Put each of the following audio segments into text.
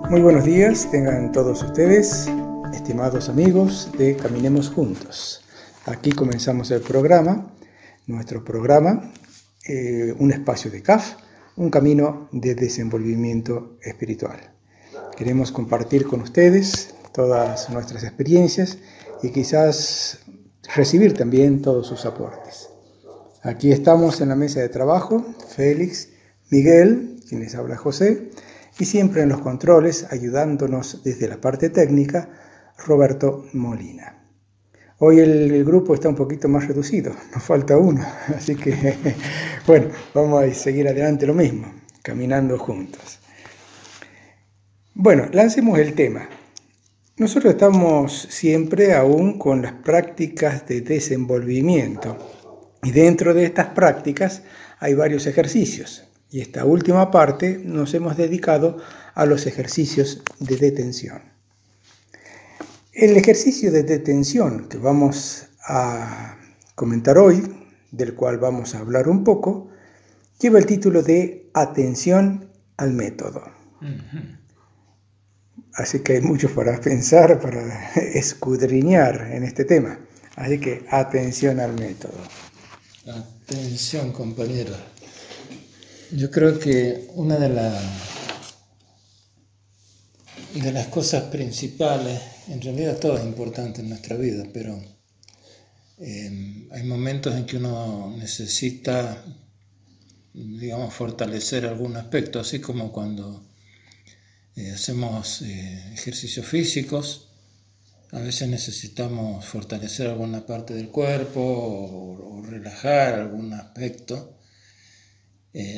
Muy buenos días, tengan todos ustedes, estimados amigos de Caminemos Juntos. Aquí comenzamos el programa, nuestro programa, un espacio de CAF, un camino de desenvolvimiento espiritual. Queremos compartir con ustedes todas nuestras experiencias y quizás recibir también todos sus aportes. Aquí estamos en la mesa de trabajo, Félix, Miguel, quien les habla José, y siempre en los controles, ayudándonos desde la parte técnica, Roberto Molina. Hoy el grupo está un poquito más reducido, nos falta uno, así que bueno, vamos a seguir adelante lo mismo, caminando juntos. Bueno, lancemos el tema. Nosotros estamos siempre aún con las prácticas de desenvolvimiento y dentro de estas prácticas hay varios ejercicios. Y esta última parte nos hemos dedicado a los ejercicios de detención. El ejercicio de detención que vamos a comentar hoy, del cual vamos a hablar un poco, lleva el título de Atención al método. Así que hay mucho para pensar, para escudriñar en este tema. Así que atención al método. Atención, compañero. Yo creo que una de las cosas principales, en realidad todo es importante en nuestra vida, pero hay momentos en que uno necesita, digamos, fortalecer algún aspecto, así como cuando hacemos ejercicios físicos, a veces necesitamos fortalecer alguna parte del cuerpo o relajar algún aspecto.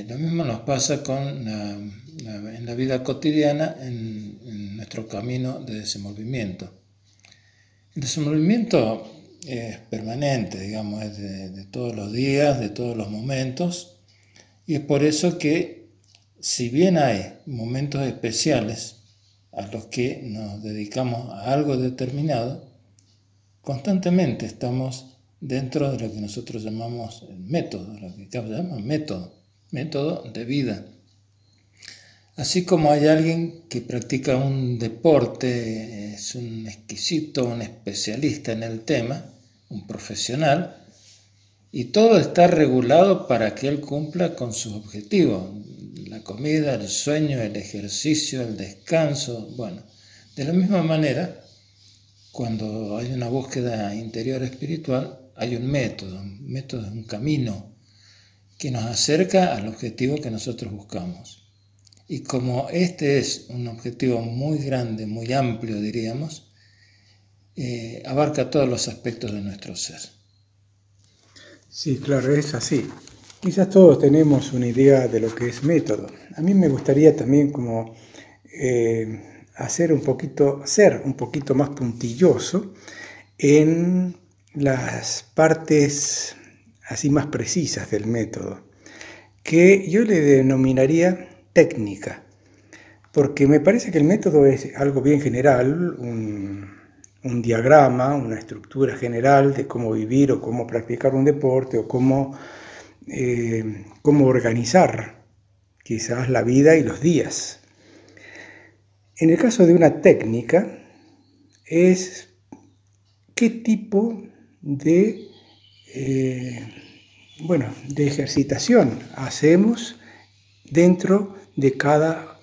Lo mismo nos pasa en la vida cotidiana, en nuestro camino de desenvolvimiento. El desenvolvimiento es permanente, digamos, es de todos los días, de todos los momentos, y es por eso que, si bien hay momentos especiales a los que nos dedicamos a algo determinado, constantemente estamos dentro de lo que nosotros llamamos el método, lo que acá se llama método de vida. Así como hay alguien que practica un deporte, es un exquisito, un especialista en el tema, un profesional, y todo está regulado para que él cumpla con sus objetivos, la comida, el sueño, el ejercicio, el descanso. Bueno, de la misma manera, cuando hay una búsqueda interior espiritual, hay un método es un camino que nos acerca al objetivo que nosotros buscamos. Y como este es un objetivo muy grande, muy amplio, diríamos, abarca todos los aspectos de nuestro ser. Sí, claro, es así. Quizás todos tenemos una idea de lo que es método. A mí me gustaría también como ser un poquito más puntilloso en las partes así más precisas del método, que yo le denominaría técnica, porque me parece que el método es algo bien general, un diagrama, una estructura general de cómo vivir o cómo practicar un deporte o cómo organizar quizás la vida y los días. En el caso de una técnica, es qué tipo de ejercitación hacemos dentro de cada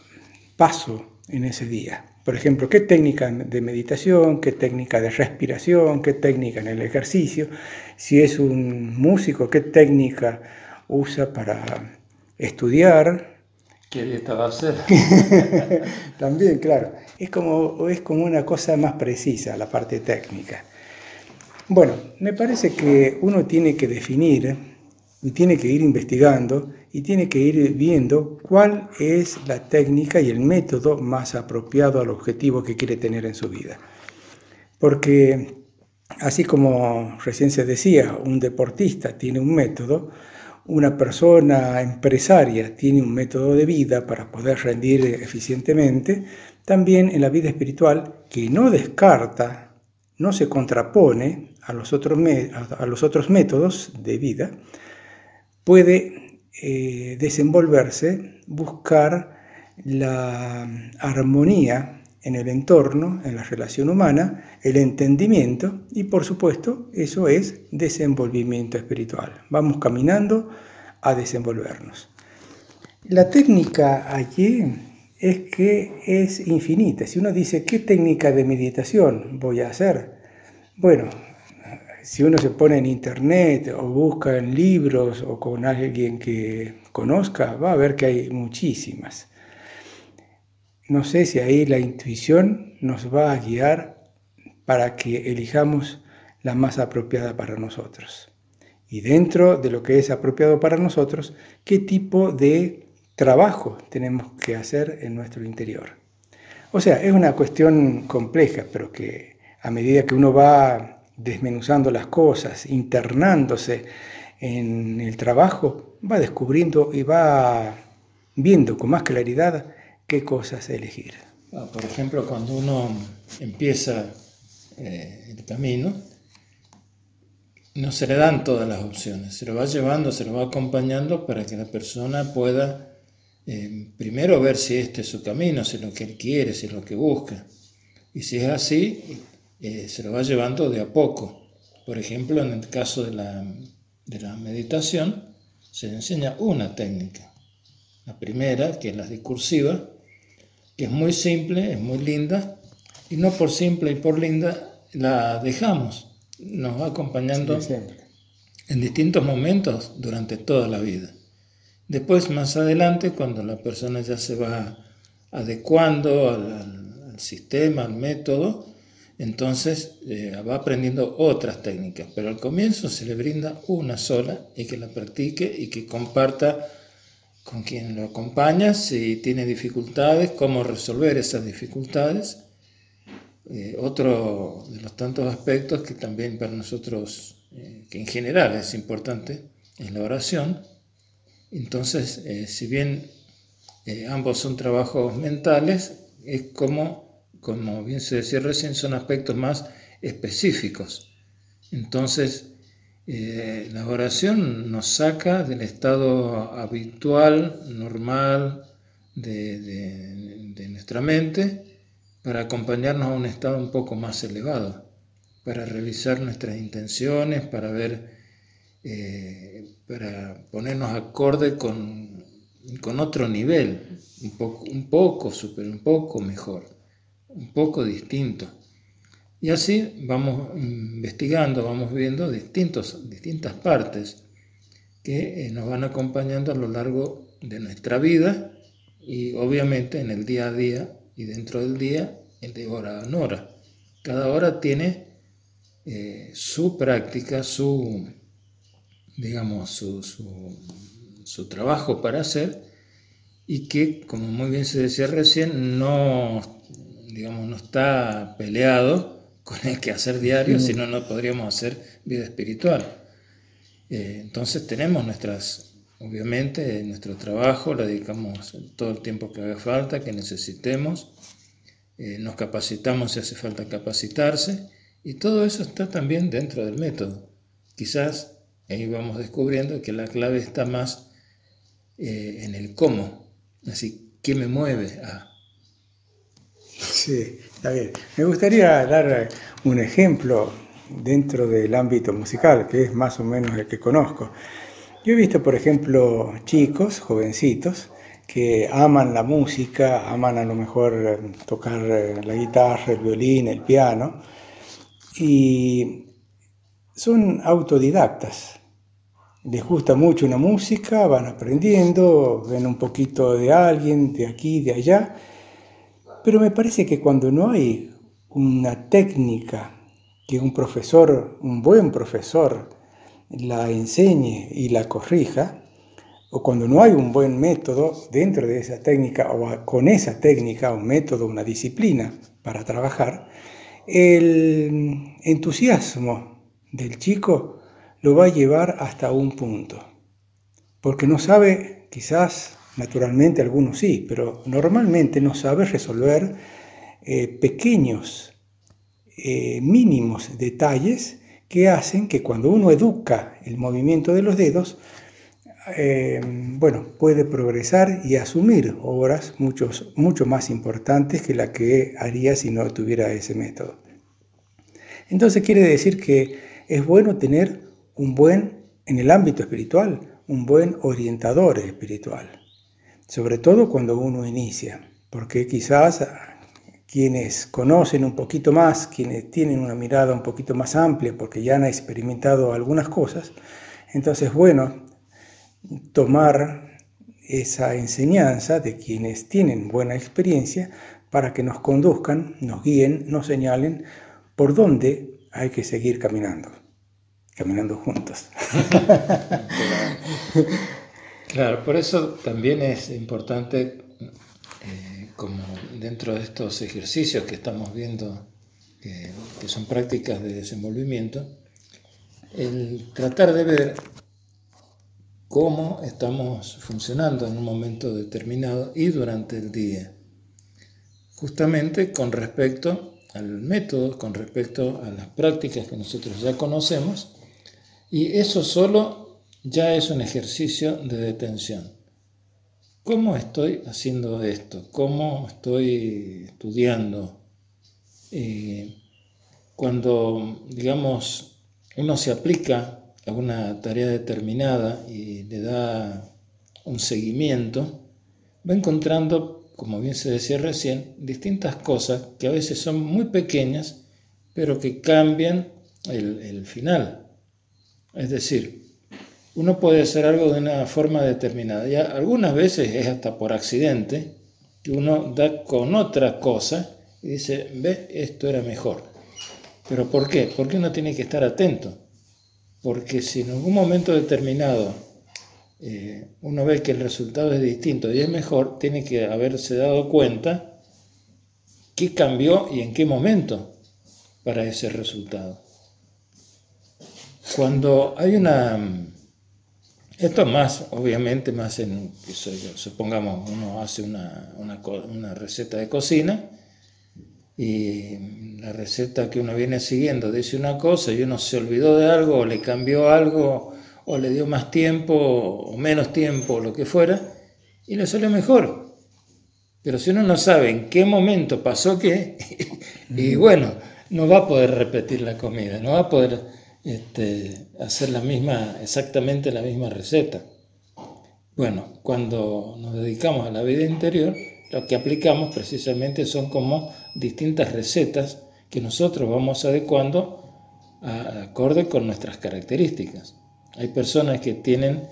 paso en ese día. Por ejemplo, qué técnica de meditación, qué técnica de respiración, qué técnica en el ejercicio. Si es un músico, qué técnica usa para estudiar. ¿Qué dieta va a hacer? También, claro. Es como una cosa más precisa, la parte técnica. Bueno, me parece que uno tiene que definir y tiene que ir investigando y tiene que ir viendo cuál es la técnica y el método más apropiado al objetivo que quiere tener en su vida. Porque, así como recién se decía, un deportista tiene un método, una persona empresaria tiene un método de vida para poder rendir eficientemente, también en la vida espiritual, que no descarta, no se contrapone a los otros métodos de vida, puede desenvolverse, buscar la armonía en el entorno, en la relación humana, el entendimiento y por supuesto eso es desenvolvimiento espiritual. Vamos caminando a desenvolvernos. La técnica allí es que es infinita. Si uno dice, ¿qué técnica de meditación voy a hacer? Bueno, si uno se pone en internet o busca en libros o con alguien que conozca, va a ver que hay muchísimas. No sé si ahí la intuición nos va a guiar para que elijamos la más apropiada para nosotros. Y dentro de lo que es apropiado para nosotros, ¿qué tipo de trabajo tenemos que hacer en nuestro interior? O sea, es una cuestión compleja, pero que a medida que uno va desmenuzando las cosas, internándose en el trabajo, va descubriendo y va viendo con más claridad qué cosas elegir. Por ejemplo, cuando uno empieza el camino, no se le dan todas las opciones, se lo va llevando, se lo va acompañando para que la persona pueda primero ver si este es su camino, si es lo que él quiere, si es lo que busca. Y si es así, se lo va llevando de a poco. Por ejemplo, en el caso de la meditación, se le enseña una técnica. La primera, que es la discursiva, que es muy simple, es muy linda, y no por simple y por linda la dejamos. Nos va acompañando en distintos momentos durante toda la vida. Después, más adelante, cuando la persona ya se va adecuando al sistema, al método, entonces va aprendiendo otras técnicas. Pero al comienzo se le brinda una sola y que la practique y que comparta con quien lo acompaña, si tiene dificultades, cómo resolver esas dificultades. Otro de los tantos aspectos que también para nosotros, que en general es importante, es la oración. Entonces, si bien ambos son trabajos mentales, es como bien se decía recién, son aspectos más específicos. Entonces, la oración nos saca del estado habitual, normal de nuestra mente, para acompañarnos a un estado un poco más elevado, para revisar nuestras intenciones, para ver, para ponernos acorde con otro nivel, un poco mejor, un poco distinto. Y así vamos investigando, vamos viendo distintas partes que nos van acompañando a lo largo de nuestra vida y obviamente en el día a día y dentro del día, de hora en hora. Cada hora tiene su práctica, su trabajo para hacer y que, como muy bien se decía recién, no está peleado con el quehacer diario, si no, no podríamos hacer vida espiritual. Entonces tenemos obviamente nuestro trabajo, le dedicamos todo el tiempo que haga falta, que necesitemos, nos capacitamos si hace falta capacitarse, y todo eso está también dentro del método. Quizás ahí vamos descubriendo que la clave está más en el cómo, así, ¿qué me mueve a...? Sí, está bien. Me gustaría dar un ejemplo dentro del ámbito musical, que es más o menos el que conozco. Yo he visto, por ejemplo, chicos, jovencitos, que aman la música, aman a lo mejor tocar la guitarra, el violín, el piano, y son autodidactas. Les gusta mucho una música, van aprendiendo, ven un poquito de alguien, de aquí, de allá, pero me parece que cuando no hay una técnica que un buen profesor, la enseñe y la corrija, o cuando no hay un buen método dentro de esa técnica, o con esa técnica, un método, una disciplina para trabajar, el entusiasmo del chico lo va a llevar hasta un punto, porque no sabe, quizás naturalmente algunos sí, pero normalmente no sabe resolver pequeños, mínimos detalles que hacen que cuando uno educa el movimiento de los dedos, bueno, puede progresar y asumir obras mucho más importantes que la que haría si no tuviera ese método. Entonces quiere decir que es bueno tener en el ámbito espiritual, un buen orientador espiritual, sobre todo cuando uno inicia, porque quizás quienes conocen un poquito más, quienes tienen una mirada un poquito más amplia, porque ya han experimentado algunas cosas, entonces bueno, tomar esa enseñanza de quienes tienen buena experiencia para que nos conduzcan, nos guíen, nos señalen por dónde hay que seguir caminando juntos. Claro, por eso también es importante, como dentro de estos ejercicios que estamos viendo, que son prácticas de desenvolvimiento, el tratar de ver cómo estamos funcionando en un momento determinado y durante el día, justamente con respecto al método, con respecto a las prácticas que nosotros ya conocemos, y eso solo ya es un ejercicio de detención. ¿Cómo estoy haciendo esto? ¿Cómo estoy estudiando? Cuando, digamos, uno se aplica a una tarea determinada y le da un seguimiento, va encontrando, como bien se decía recién, distintas cosas que a veces son muy pequeñas, pero que cambian el final. Es decir, uno puede hacer algo de una forma determinada. Ya algunas veces es hasta por accidente que uno da con otra cosa y dice, ve, esto era mejor. ¿Pero por qué? Porque uno tiene que estar atento. Porque si en algún momento determinado uno ve que el resultado es distinto y es mejor, tiene que haberse dado cuenta qué cambió y en qué momento para ese resultado. Cuando hay esto más, obviamente, más en, supongamos, uno hace una receta de cocina y la receta que uno viene siguiendo dice una cosa y uno se olvidó de algo o le cambió algo o le dio más tiempo o menos tiempo o lo que fuera y le salió mejor. Pero si uno no sabe en qué momento pasó qué, y bueno, no va a poder repetir la comida, no va a poder hacer exactamente la misma receta. Bueno, cuando nos dedicamos a la vida interior, lo que aplicamos precisamente son como distintas recetas que nosotros vamos adecuando acorde con nuestras características. Hay personas que tienen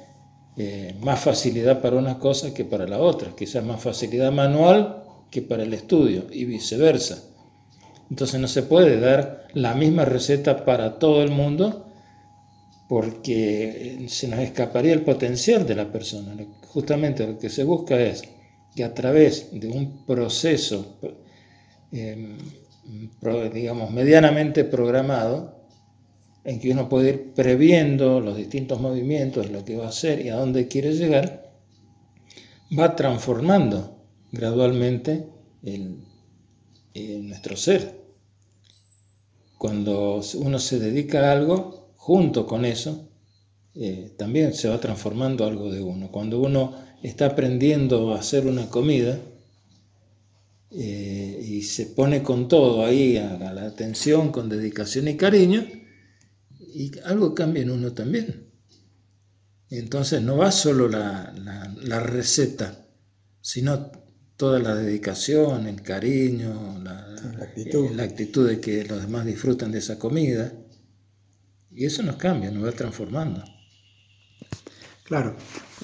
más facilidad para una cosa que para la otra, quizás más facilidad manual que para el estudio y viceversa. Entonces no se puede dar la misma receta para todo el mundo porque se nos escaparía el potencial de la persona. Justamente lo que se busca es que a través de un proceso, digamos, medianamente programado, en que uno puede ir previendo los distintos movimientos, lo que va a hacer y a dónde quiere llegar, va transformando gradualmente nuestro ser. Cuando uno se dedica a algo, junto con eso, también se va transformando algo de uno. Cuando uno está aprendiendo a hacer una comida y se pone con todo ahí a la atención, con dedicación y cariño, y algo cambia en uno también. Entonces no va solo la receta, sino toda la dedicación, el cariño, la actitud de que los demás disfrutan de esa comida. Y eso nos cambia, nos va transformando. Claro.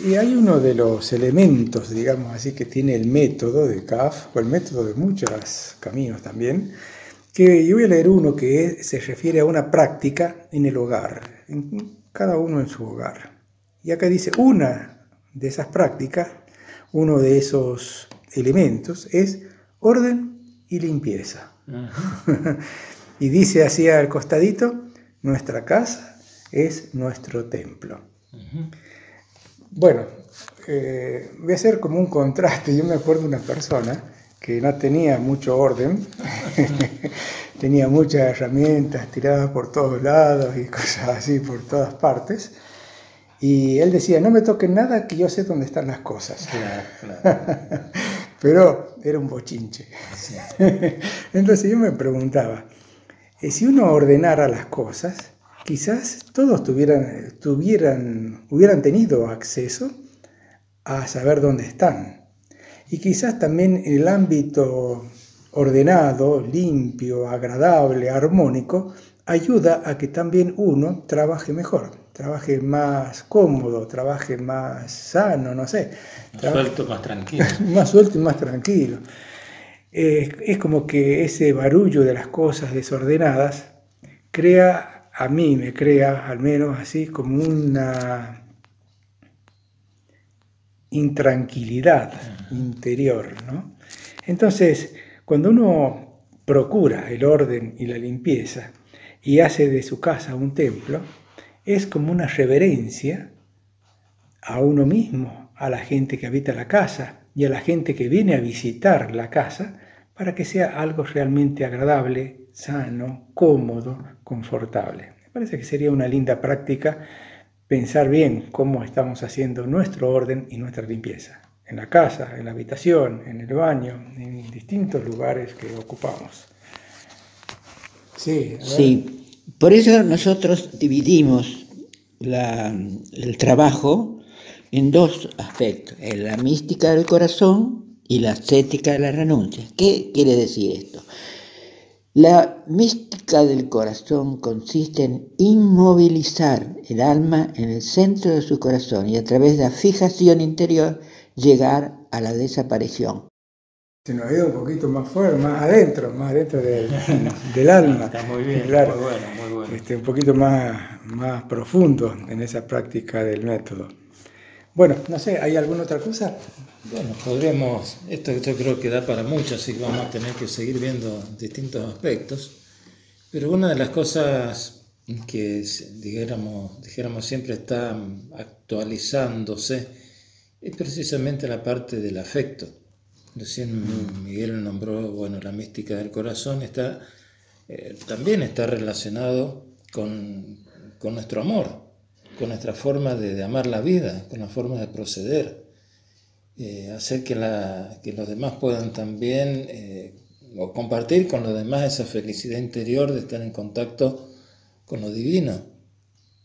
Y hay uno de los elementos, digamos así, que tiene el método de CAF, o el método de muchos caminos también, que yo voy a leer uno que se refiere a una práctica en el hogar, cada uno en su hogar. Y acá dice, una de esas prácticas, uno de esos elementos es orden y limpieza. Uh-huh. Y dice así al costadito, nuestra casa es nuestro templo. Uh-huh. Bueno, voy a hacer como un contraste. Yo me acuerdo de una persona que no tenía mucho orden, tenía muchas herramientas tiradas por todos lados y cosas así por todas partes. Y él decía, no me toquen nada, que yo sé dónde están las cosas. Claro. Pero era un bochinche. Sí. Entonces yo me preguntaba, si uno ordenara las cosas, quizás todos hubieran tenido acceso a saber dónde están. Y quizás también en el ámbito ordenado, limpio, agradable, armónico, ayuda a que también uno trabaje mejor, trabaje más cómodo, trabaje más sano, no sé. Más suelto, más tranquilo. Más suelto y más tranquilo. Es como que ese barullo de las cosas desordenadas a mí me crea al menos así como una intranquilidad interior, ¿no? Entonces, cuando uno procura el orden y la limpieza y hace de su casa un templo, es como una reverencia a uno mismo, a la gente que habita la casa y a la gente que viene a visitar la casa, para que sea algo realmente agradable, sano, cómodo, confortable. Me parece que sería una linda práctica pensar bien cómo estamos haciendo nuestro orden y nuestra limpieza, en la casa, en la habitación, en el baño, en distintos lugares que ocupamos. Sí, por eso nosotros dividimos el trabajo en dos aspectos, la mística del corazón y la ascética de la renuncia. ¿Qué quiere decir esto? La mística del corazón consiste en inmovilizar el alma en el centro de su corazón y a través de la fijación interior llegar a la desaparición. Se nos ha ido un poquito más fuera, más adentro del alma. Está muy bien, claro, muy bueno. Un poquito más profundo en esa práctica del método. Bueno, no sé, ¿hay alguna otra cosa? Bueno, esto yo creo que da para mucho, así que vamos a tener que seguir viendo distintos aspectos, pero una de las cosas que dijéramos siempre está actualizándose es precisamente la parte del afecto. Recién Miguel nombró, la mística del corazón también está relacionado con nuestro amor, con nuestra forma de amar la vida, con la forma de proceder. Hacer que los demás puedan también o compartir con los demás esa felicidad interior de estar en contacto con lo divino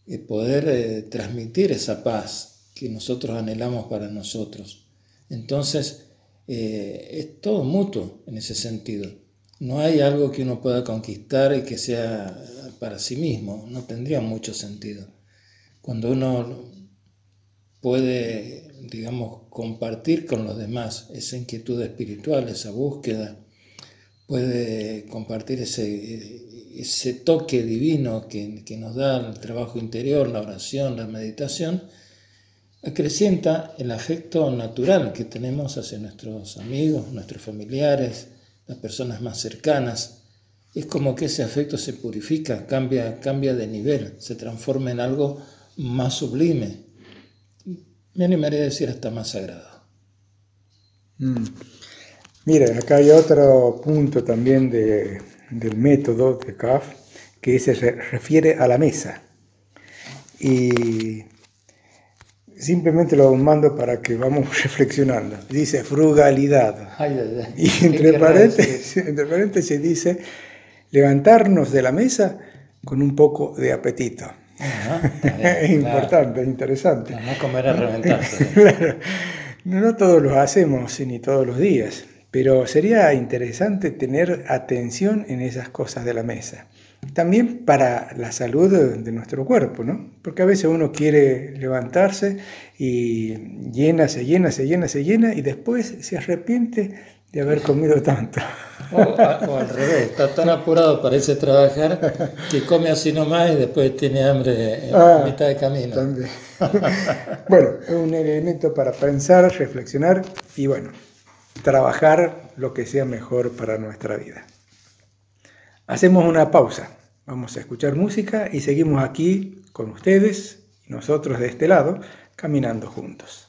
y poder transmitir esa paz que nosotros anhelamos para nosotros. Entonces es todo mutuo en ese sentido. No hay algo que uno pueda conquistar y que sea para sí mismo, no tendría mucho sentido. Cuando uno puede, compartir con los demás esa inquietud espiritual, esa búsqueda, puede compartir ese toque divino que nos da el trabajo interior, la oración, la meditación, acrecienta el afecto natural que tenemos hacia nuestros amigos, nuestros familiares, las personas más cercanas. Es como que ese afecto se purifica, cambia de nivel, se transforma en algo más sublime. Me animaría a decir hasta más sagrado. Mira, acá hay otro punto también del método de CAF que se refiere a la mesa. Y simplemente lo mando para que vamos reflexionando. Dice frugalidad. Y entre paréntesis dice levantarnos de la mesa con un poco de apetito. Es importante, es interesante. No comer a reventarse. Claro. No todos lo hacemos ni todos los días, pero sería interesante tener atención en esas cosas de la mesa. También para la salud de nuestro cuerpo, ¿no? Porque a veces uno quiere levantarse y se llena y después se arrepiente de haber comido tanto. O al revés, está tan apurado para irse a trabajar que come así nomás y después tiene hambre a mitad de camino. También. Bueno, es un elemento para pensar, reflexionar y trabajar lo que sea mejor para nuestra vida. Hacemos una pausa, vamos a escuchar música y seguimos aquí con ustedes y nosotros de este lado, caminando juntos.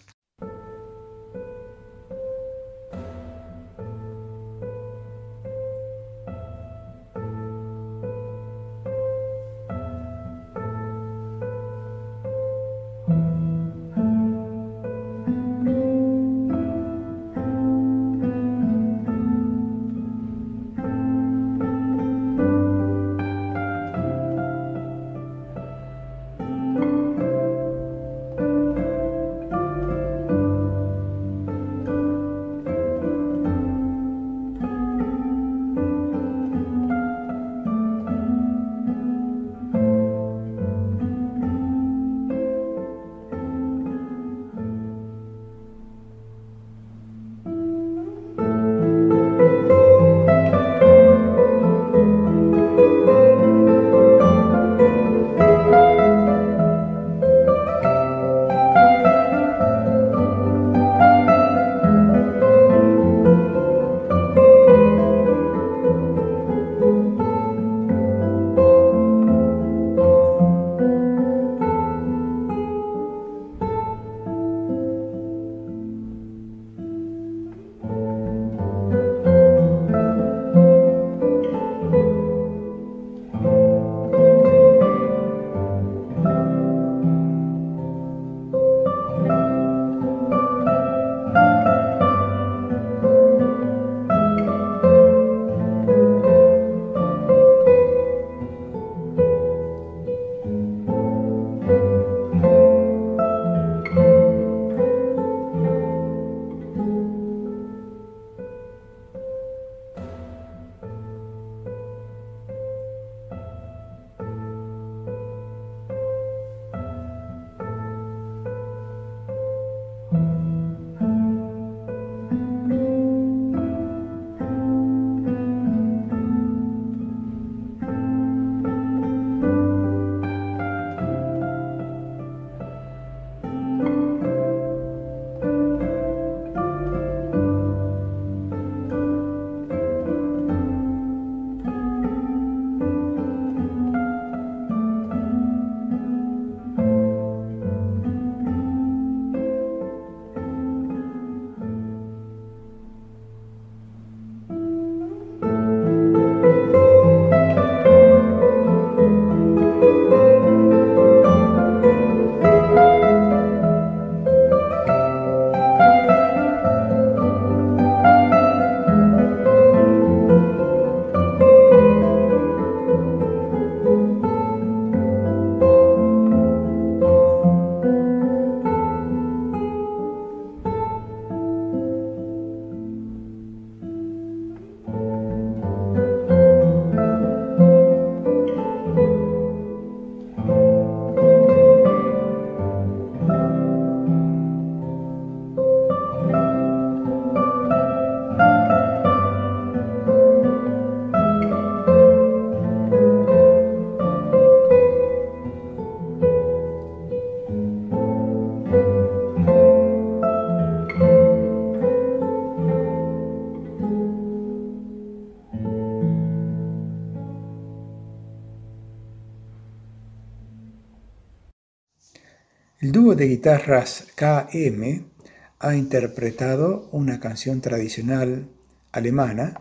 El dúo de guitarras KM ha interpretado una canción tradicional alemana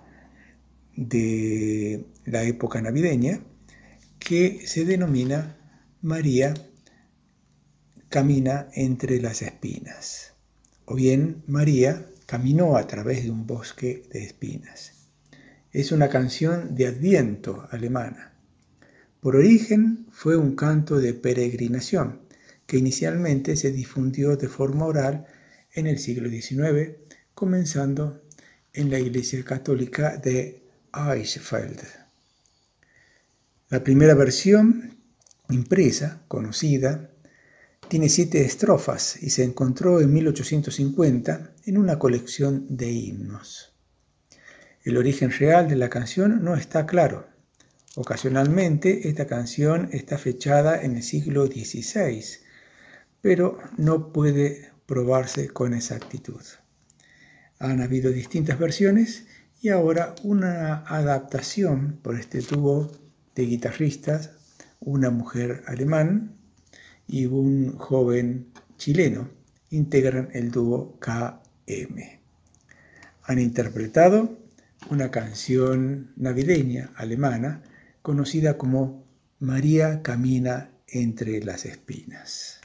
de la época navideña que se denomina María camina entre las espinas, o bien María caminó a través de un bosque de espinas. Es una canción de Adviento alemana. Por origen fue un canto de peregrinación que inicialmente se difundió de forma oral en el siglo XIX, comenzando en la Iglesia Católica de Eichsfeld. La primera versión impresa, conocida, tiene 7 estrofas y se encontró en 1850 en una colección de himnos. El origen real de la canción no está claro. Ocasionalmente esta canción está fechada en el siglo XVI, pero no puede probarse con exactitud. Han habido distintas versiones y ahora una adaptación por este dúo de guitarristas, una mujer alemán y un joven chileno, integran el dúo KM. Han interpretado una canción navideña alemana conocida como María camina entre las espinas.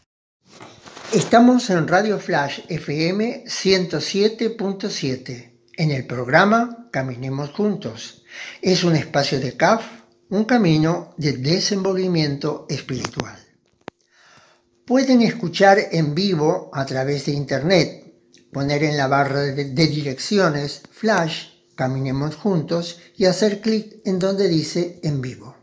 Estamos en Radio Flash FM 107.7 en el programa Caminemos Juntos. Es un espacio de CAF, un camino de desenvolvimiento espiritual. Pueden escuchar en vivo a través de internet, poner en la barra de direcciones Flash Caminemos Juntos y hacer clic en donde dice en vivo.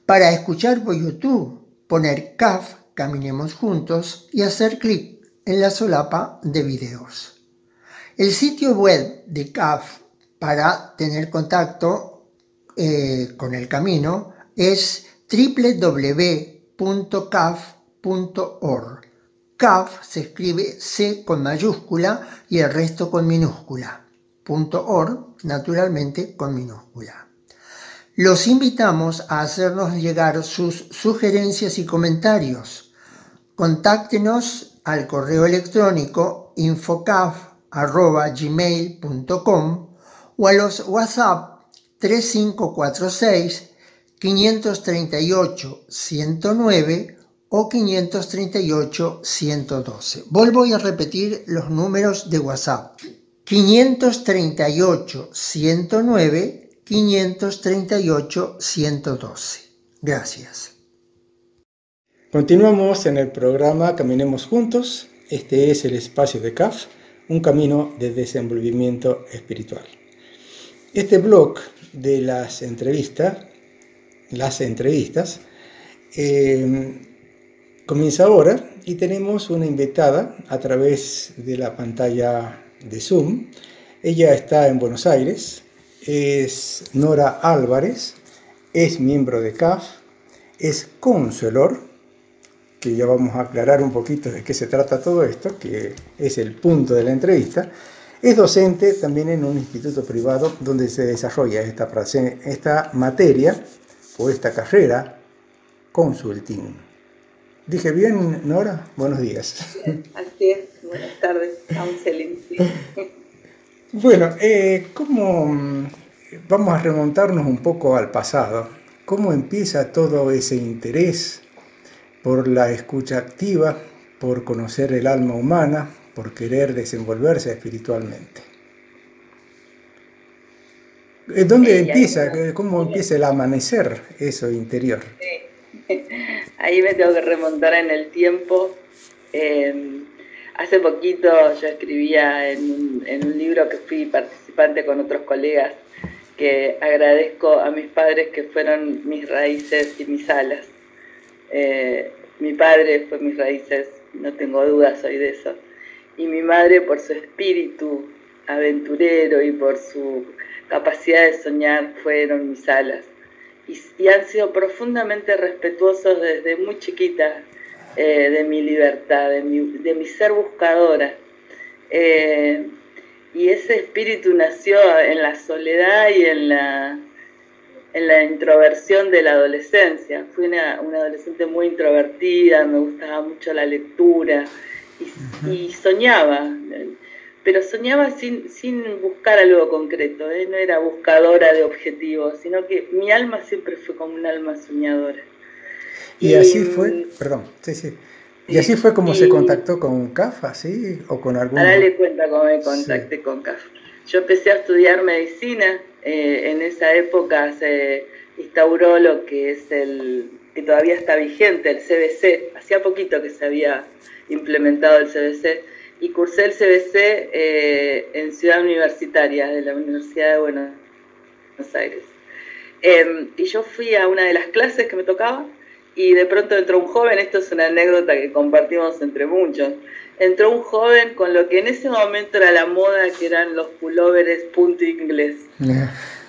Para escuchar por YouTube, poner CAF Caminemos Juntos y hacer clic en la solapa de videos. El sitio web de CAF para tener contacto con el camino es www.caf.org. CAF se escribe C con mayúscula y el resto con minúscula. .org, naturalmente con minúscula. Los invitamos a hacernos llegar sus sugerencias y comentarios. Contáctenos al correo electrónico infocaf@gmail.com o a los WhatsApp 3546 538 109 o 538 112. Vuelvo a repetir los números de WhatsApp. 538 109 538 112. Gracias. Continuamos en el programa Caminemos Juntos. Este es el espacio de CAF, un camino de desenvolvimiento espiritual. Este blog de las entrevistas comienza ahora y tenemos una invitada a través de la pantalla de Zoom. Ella está en Buenos Aires, es Nora Álvarez, es miembro de CAF, es consuelor, que ya vamos a aclarar un poquito de qué se trata todo esto, que es el punto de la entrevista. Es docente también en un instituto privado donde se desarrolla esta materia o esta carrera, consulting. ¿Dije bien, Nora? Buenos días. Así es, buenas tardes, counseling. Sí. Bueno, vamos a remontarnos un poco al pasado. ¿Cómo empieza todo ese interés por la escucha activa, por conocer el alma humana, por querer desenvolverse espiritualmente? ¿Dónde empieza? ¿Cómo empieza el amanecer, eso interior? Sí. Ahí me tengo que remontar en el tiempo. Hace poquito yo escribía en un libro que fui participante con otros colegas, que agradezco a mis padres que fueron mis raíces y mis alas. Mi padre fue mis raíces, no tengo dudas hoy de eso. Y mi madre por su espíritu aventurero y por su capacidad de soñar fueron mis alas. Y han sido profundamente respetuosos desde muy chiquita de mi libertad, de mi ser buscadora. Y ese espíritu nació en la soledad y en en la introversión de la adolescencia. Fui una adolescente muy introvertida, me gustaba mucho la lectura y soñaba, pero soñaba sin buscar algo concreto, no era buscadora de objetivos, sino que mi alma siempre fue como un alma soñadora. Y así fue, perdón, sí. Y así fue como se contactó con CAF, ¿sí? ¿O con algún...? Ahora le cuento cómo me contacté con CAF. Yo empecé a estudiar medicina, en esa época se instauró lo que es que todavía está vigente, el CBC. Hacía poquito que se había implementado el CBC, y cursé el CBC en Ciudad Universitaria, de la Universidad de Buenos Aires. Y yo fui a una de las clases que me tocaba, y de pronto entró un joven, esto es una anécdota que compartimos entre muchos, entró un joven con lo que en ese momento era la moda, que eran los pulóveres punto inglés.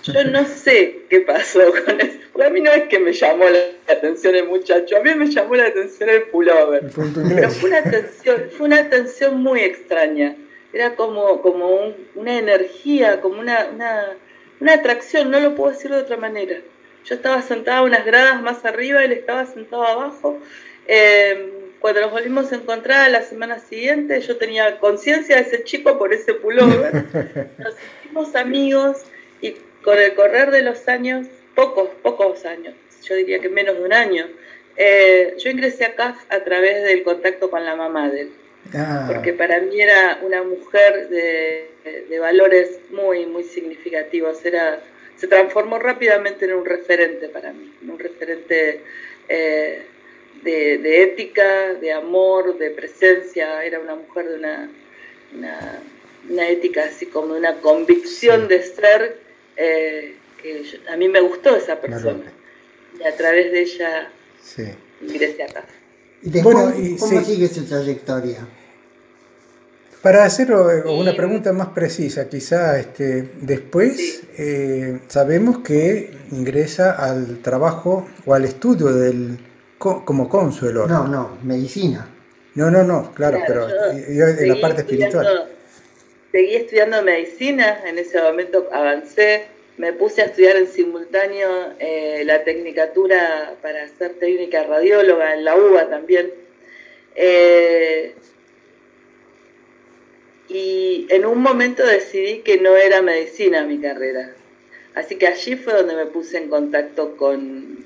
Yo no sé qué pasó con eso, porque a mí no es que me llamó la atención el muchacho, a mí me llamó la atención el pullover. Pero fue una atención muy extraña, era como una energía, como una atracción, no lo puedo decir de otra manera. Yo estaba sentada unas gradas más arriba, él estaba sentado abajo. Cuando nos volvimos a encontrar la semana siguiente, yo tenía conciencia de ese chico por ese pullover. Nos hicimos amigos y con el correr de los años, pocos años, yo diría que menos de un año, yo ingresé a CAF a través del contacto con la mamá de él. Porque para mí era una mujer de valores muy, muy significativos. Se transformó rápidamente en un referente para mí, un referente de ética, de amor, de presencia. Era una mujer de una ética, así como una convicción de ser, que a mí me gustó esa persona. Y a través de ella ingresé acá. ¿Y después cómo sigue su trayectoria? Para hacer una pregunta más precisa, quizá después sabemos que ingresa al trabajo o al estudio como consuelo. No, medicina. No, claro, pero yo en la parte espiritual. Seguí estudiando medicina, en ese momento avancé, me puse a estudiar en simultáneo la tecnicatura para ser técnica radióloga en la UBA también. Y en un momento decidí que no era medicina mi carrera. Así que allí fue donde me puse en contacto con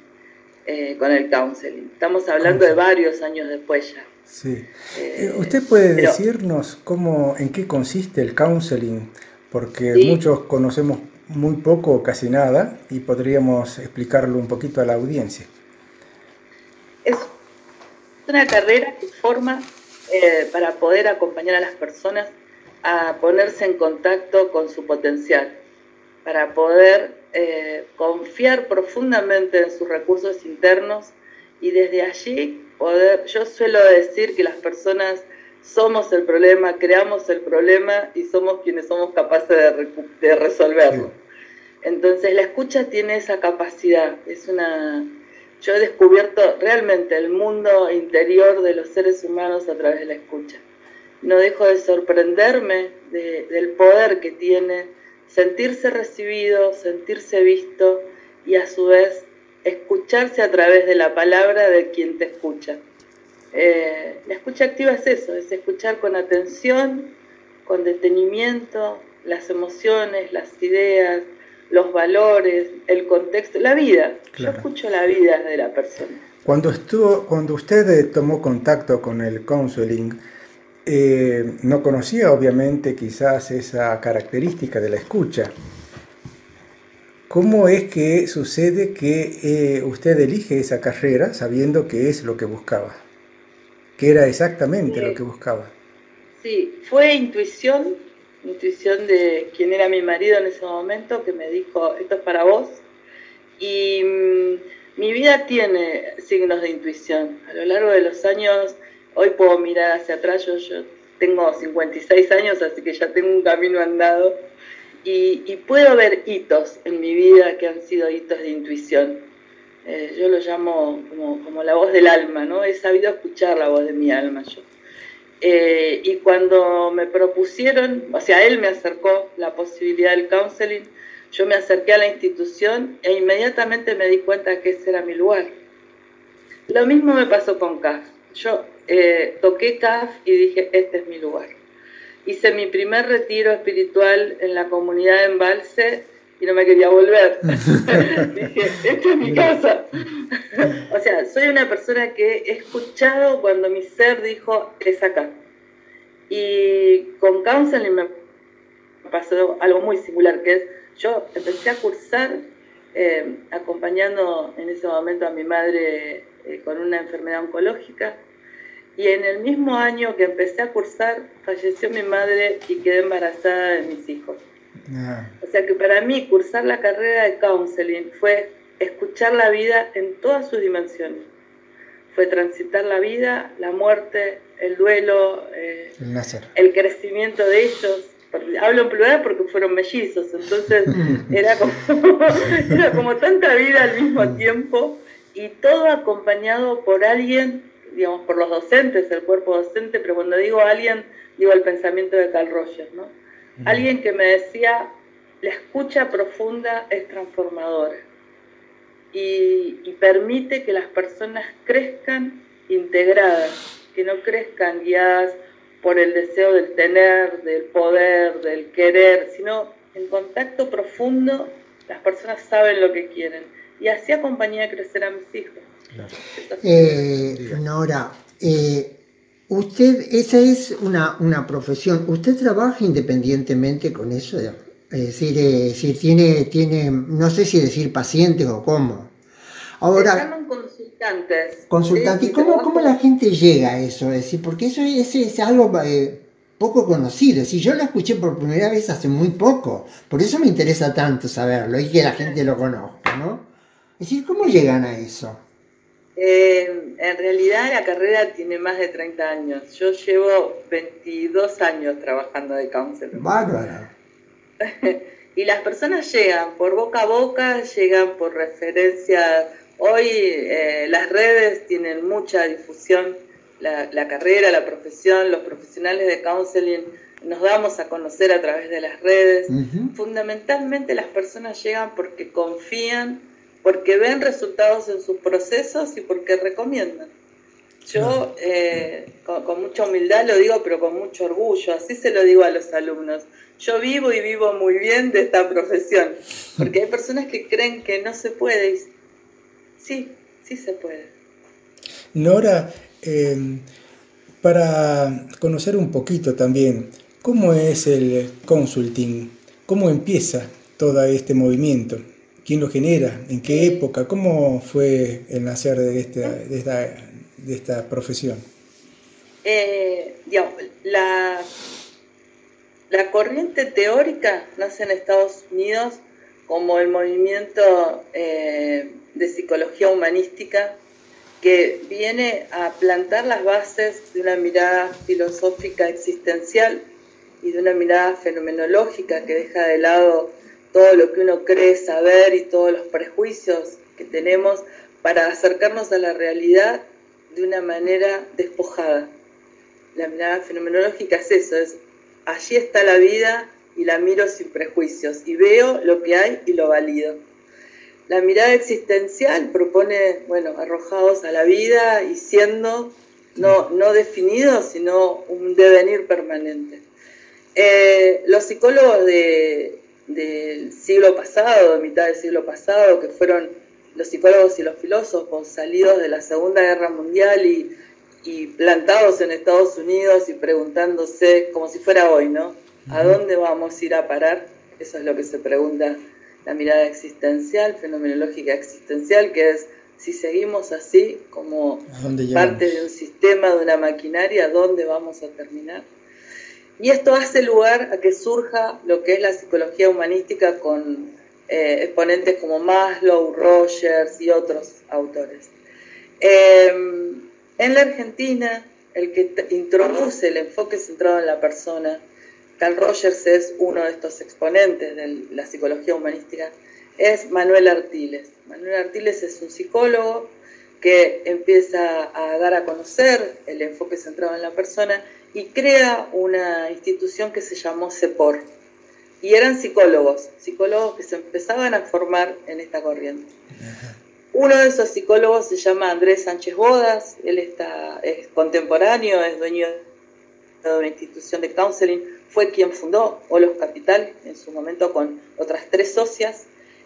el counseling. Estamos hablando de varios años después ya. Sí. ¿Usted puede decirnos en qué consiste el counseling? Porque muchos conocemos muy poco o casi nada, y podríamos explicarlo un poquito a la audiencia. Es una carrera que forma para poder acompañar a las personas a ponerse en contacto con su potencial, para poder confiar profundamente en sus recursos internos, y desde allí yo suelo decir que las personas somos el problema, creamos el problema y somos quienes somos capaces de resolverlo. Entonces la escucha tiene esa capacidad, yo he descubierto realmente el mundo interior de los seres humanos a través de la escucha. No dejo de sorprenderme del poder que tiene sentirse recibido, sentirse visto, y a su vez escucharse a través de la palabra de quien te escucha. La escucha activa es eso, es escuchar con atención, con detenimiento, las emociones, las ideas, los valores, el contexto, la vida. Claro. Yo escucho la vida de la persona. Cuando usted tomó contacto con el counseling, no conocía obviamente quizás esa característica de la escucha. ¿Cómo es que sucede que usted elige esa carrera sabiendo que es lo que buscaba? ¿Qué era exactamente lo que buscaba? Sí, fue intuición de quien era mi marido en ese momento, que me dijo, esto es para vos. Y mi vida tiene signos de intuición. A lo largo de los años, hoy puedo mirar hacia atrás, yo tengo 56 años, así que ya tengo un camino andado, y puedo ver hitos en mi vida que han sido hitos de intuición. Yo lo llamo como la voz del alma, ¿no? He sabido escuchar la voz de mi alma yo. Y cuando me propusieron, o sea, él me acercó la posibilidad del counseling, Yo me acerqué a la institución e inmediatamente me di cuenta que ese era mi lugar. Lo mismo me pasó con CAF. Yo toqué CAF y dije, este es mi lugar. Hice mi primer retiro espiritual en la comunidad de Embalse y no me quería volver. Dije, esta es mi casa. O sea, soy una persona que he escuchado cuando mi ser dijo, es acá. Y con counseling me pasó algo muy similar, que es, yo empecé a cursar acompañando en ese momento a mi madre con una enfermedad oncológica, y en el mismo año que empecé a cursar falleció mi madre y quedé embarazada de mis hijos. O sea que para mí cursar la carrera de counseling fue escuchar la vida en todas sus dimensiones. Fue transitar la vida, la muerte, el duelo, el crecimiento de ellos. Hablo en plural porque fueron mellizos, entonces era como tanta vida al mismo tiempo, y todo acompañado por alguien, digamos, por los docentes, el cuerpo docente, pero cuando digo alguien, digo el pensamiento de Carl Rogers, ¿no? Alguien que me decía, la escucha profunda es transformadora y permite que las personas crezcan integradas, que no crezcan guiadas por el deseo del tener, del poder, del querer, sino en contacto profundo las personas saben lo que quieren. Y así acompañé a crecer a mis hijos. Claro. Nora, usted, esa es una profesión. ¿Usted trabaja independientemente con eso? Es decir, tiene, no sé si decir pacientes o cómo. Ahora, se llaman consultantes. Consultantes. ¿Sí? ¿Y cómo la gente llega a eso? Es decir, porque eso es algo poco conocido. Si yo lo escuché por primera vez hace muy poco, por eso me interesa tanto saberlo y que la gente lo conozca, ¿no? Es decir, ¿cómo llegan a eso? En realidad la carrera tiene más de 30 años. Yo llevo 22 años trabajando de counselor. Bárbaro. Y las personas llegan por boca a boca, llegan por referencias. Hoy las redes tienen mucha difusión, la carrera, la profesión, los profesionales de counseling nos damos a conocer a través de las redes. Fundamentalmente las personas llegan porque confían, porque ven resultados en sus procesos y porque recomiendan. Yo con mucha humildad lo digo, pero con mucho orgullo, así se lo digo a los alumnos. Yo vivo y vivo muy bien de esta profesión, porque hay personas que creen que no se puede. Sí se puede. Nora, para conocer un poquito también, ¿cómo es el consulting? ¿Cómo empieza todo este movimiento? ¿Quién lo genera? ¿En qué época? ¿Cómo fue el nacer de esta profesión? Digamos, la corriente teórica nace en Estados Unidos como el movimiento de psicología humanística, que viene a plantar las bases de una mirada filosófica existencial y de una mirada fenomenológica que deja de lado todo lo que uno cree saber y todos los prejuicios que tenemos para acercarnos a la realidad de una manera despojada. La mirada fenomenológica es eso, es allí está la vida y la miro sin prejuicios y veo lo que hay y lo valido. La mirada existencial propone, arrojados a la vida y siendo no definidos, sino un devenir permanente. Los psicólogos del siglo pasado, de mitad del siglo pasado, que fueron los psicólogos y los filósofos salidos de la Segunda Guerra Mundial y plantados en Estados Unidos y preguntándose, como si fuera hoy, ¿no? ¿A dónde vamos a ir a parar? Eso es lo que se pregunta la mirada existencial, fenomenológica existencial, que es, si seguimos así, como parte de un sistema, de una maquinaria, ¿dónde vamos a terminar? Y esto hace lugar a que surja lo que es la psicología humanística con exponentes como Maslow, Rogers y otros autores. En la Argentina, el que introduce el enfoque centrado en la persona, Carl Rogers es uno de estos exponentes de la psicología humanística, es Manuel Artiles. Manuel Artiles es un psicólogo que empieza a dar a conocer el enfoque centrado en la persona y crea una institución que se llamó CEPOR. y eran psicólogos que se empezaban a formar en esta corriente. Uno de esos psicólogos se llama Andrés Sánchez Bodas, él es contemporáneo, es dueño de una institución de counseling, fue quien fundó Olos Capital en su momento con otras 3 socias,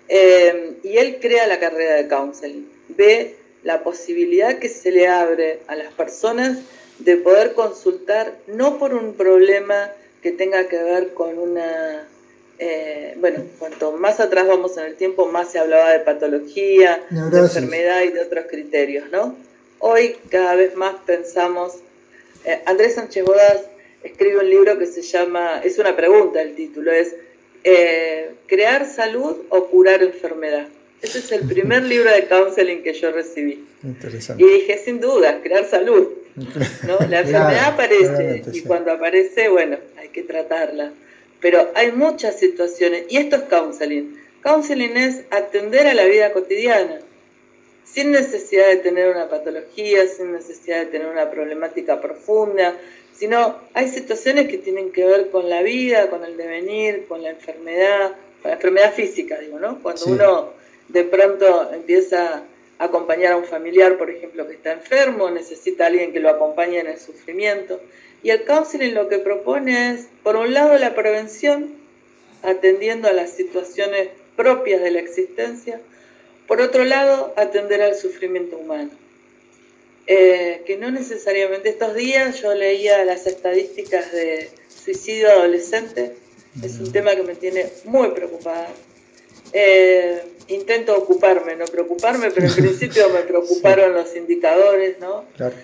y él crea la carrera de counseling, ve la posibilidad que se le abre a las personas de poder consultar no por un problema que tenga que ver con una... cuanto más atrás vamos en el tiempo, más se hablaba de patología, de enfermedad y de otros criterios, ¿no? Hoy cada vez más pensamos... Andrés Sánchez Bodas escribe un libro que se llama... Es una pregunta el título, es ¿crear salud o curar enfermedad? Ese es el primer libro de counseling que yo recibí. Interesante. Y dije, sin duda, crear salud, ¿no? La enfermedad aparece y cuando aparece, bueno, hay que tratarla. Pero hay muchas situaciones, y esto es counseling. Counseling es atender a la vida cotidiana, sin necesidad de tener una patología, sin necesidad de tener una problemática profunda, sino hay situaciones que tienen que ver con la vida, con el devenir, con la enfermedad física, digo, ¿no? Cuando uno de pronto empieza a acompañar a un familiar, por ejemplo, que está enfermo, necesita a alguien que lo acompañe en el sufrimiento. Y el counseling lo que propone es, por un lado, la prevención, atendiendo a las situaciones propias de la existencia, por otro lado, atender al sufrimiento humano. Que no necesariamente estos días yo leía las estadísticas de suicidio adolescente, es un tema que me tiene muy preocupada. Intento ocuparme, no preocuparme, pero en principio me preocuparon los indicadores, ¿no? Claro.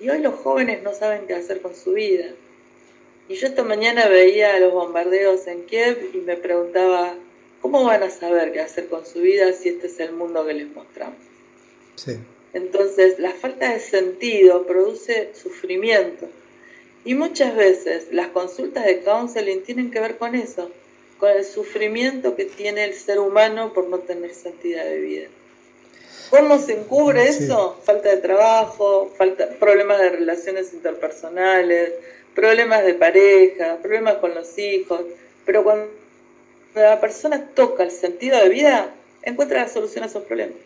Y hoy los jóvenes no saben qué hacer con su vida. Y yo esta mañana veía los bombardeos en Kiev y me preguntaba, ¿cómo van a saber qué hacer con su vida si este es el mundo que les mostramos? Sí. Entonces, la falta de sentido produce sufrimiento. Y muchas veces las consultas de counseling tienen que ver con eso, con el sufrimiento que tiene el ser humano por no tener sentido de vida. ¿Cómo se encubre eso? Falta de trabajo, problemas de relaciones interpersonales, problemas de pareja, problemas con los hijos. Pero cuando la persona toca el sentido de vida, encuentra la solución a esos problemas.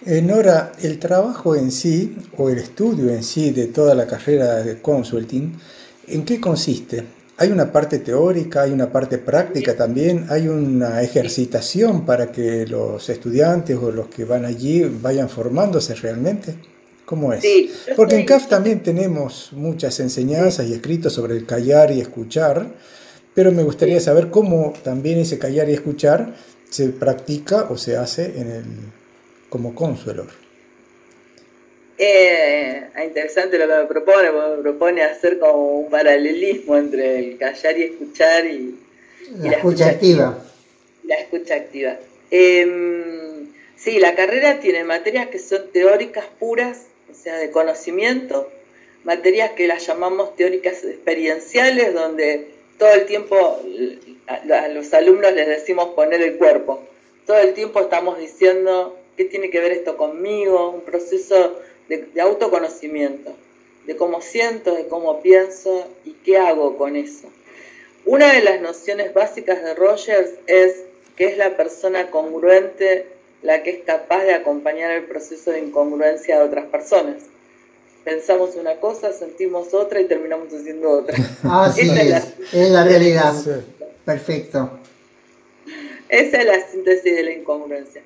Nora, el trabajo en sí, o el estudio en sí de toda la carrera de consulting, ¿en qué consiste? ¿Hay una parte teórica, hay una parte práctica también? ¿Hay una ejercitación para que los estudiantes o los que van allí vayan formándose realmente? ¿Cómo es? Sí, porque en CAF también tenemos muchas enseñanzas y escritos sobre el callar y escuchar, pero me gustaría saber cómo también ese callar y escuchar se practica o se hace como consuelor. Interesante lo que me propone hacer como un paralelismo entre el callar y escuchar y la escucha activa. La escucha activa. Sí, la carrera tiene materias que son teóricas puras, o sea, de conocimiento, materias que las llamamos teóricas experienciales, donde todo el tiempo a los alumnos les decimos poner el cuerpo. Todo el tiempo estamos diciendo qué tiene que ver esto conmigo, un proceso de autoconocimiento, de cómo siento, de cómo pienso y qué hago con eso. Una de las nociones básicas de Rogers es que es la persona congruente la que es capaz de acompañar el proceso de incongruencia de otras personas. Pensamos una cosa, sentimos otra y terminamos haciendo otra. Así es la realidad. Perfecto. Esa es la síntesis de la incongruencia.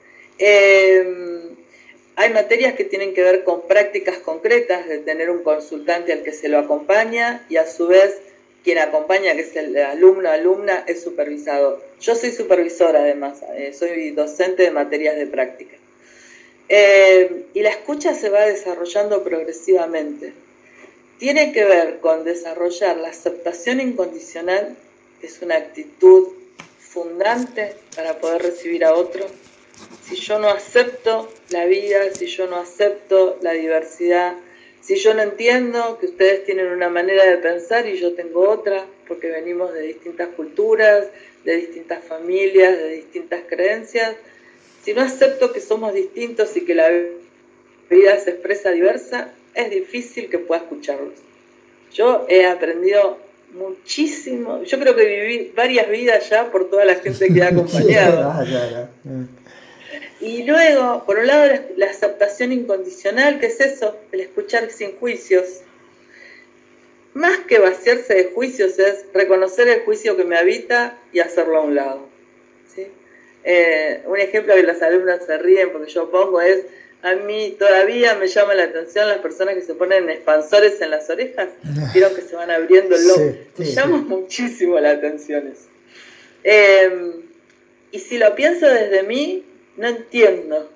Hay materias que tienen que ver con prácticas concretas de tener un consultante al que se lo acompaña y a su vez quien acompaña, que es el alumna, es supervisado. Yo soy supervisora además, soy docente de materias de práctica. Y la escucha se va desarrollando progresivamente. Tiene que ver con desarrollar la aceptación incondicional, que es una actitud fundante para poder recibir a otro. Si yo no acepto la vida, si yo no acepto la diversidad, si yo no entiendo que ustedes tienen una manera de pensar y yo tengo otra, porque venimos de distintas culturas, de distintas familias, de distintas creencias, si no acepto que somos distintos y que la vida se expresa diversa, es difícil que pueda escucharlos. Yo he aprendido muchísimo. Yo creo que viví varias vidas ya por toda la gente que ha acompañado. Y luego, por un lado, la aceptación incondicional, que es eso, el escuchar sin juicios. Más que vaciarse de juicios es reconocer el juicio que me habita y hacerlo a un lado. ¿Sí? Un ejemplo que los alumnos se ríen porque yo pongo es, a mí todavía me llama la atención las personas que se ponen expansores en las orejas, vieron que se van abriendo el lobo. Me llama muchísimo la atención eso. Y si lo pienso desde mí, no entiendo.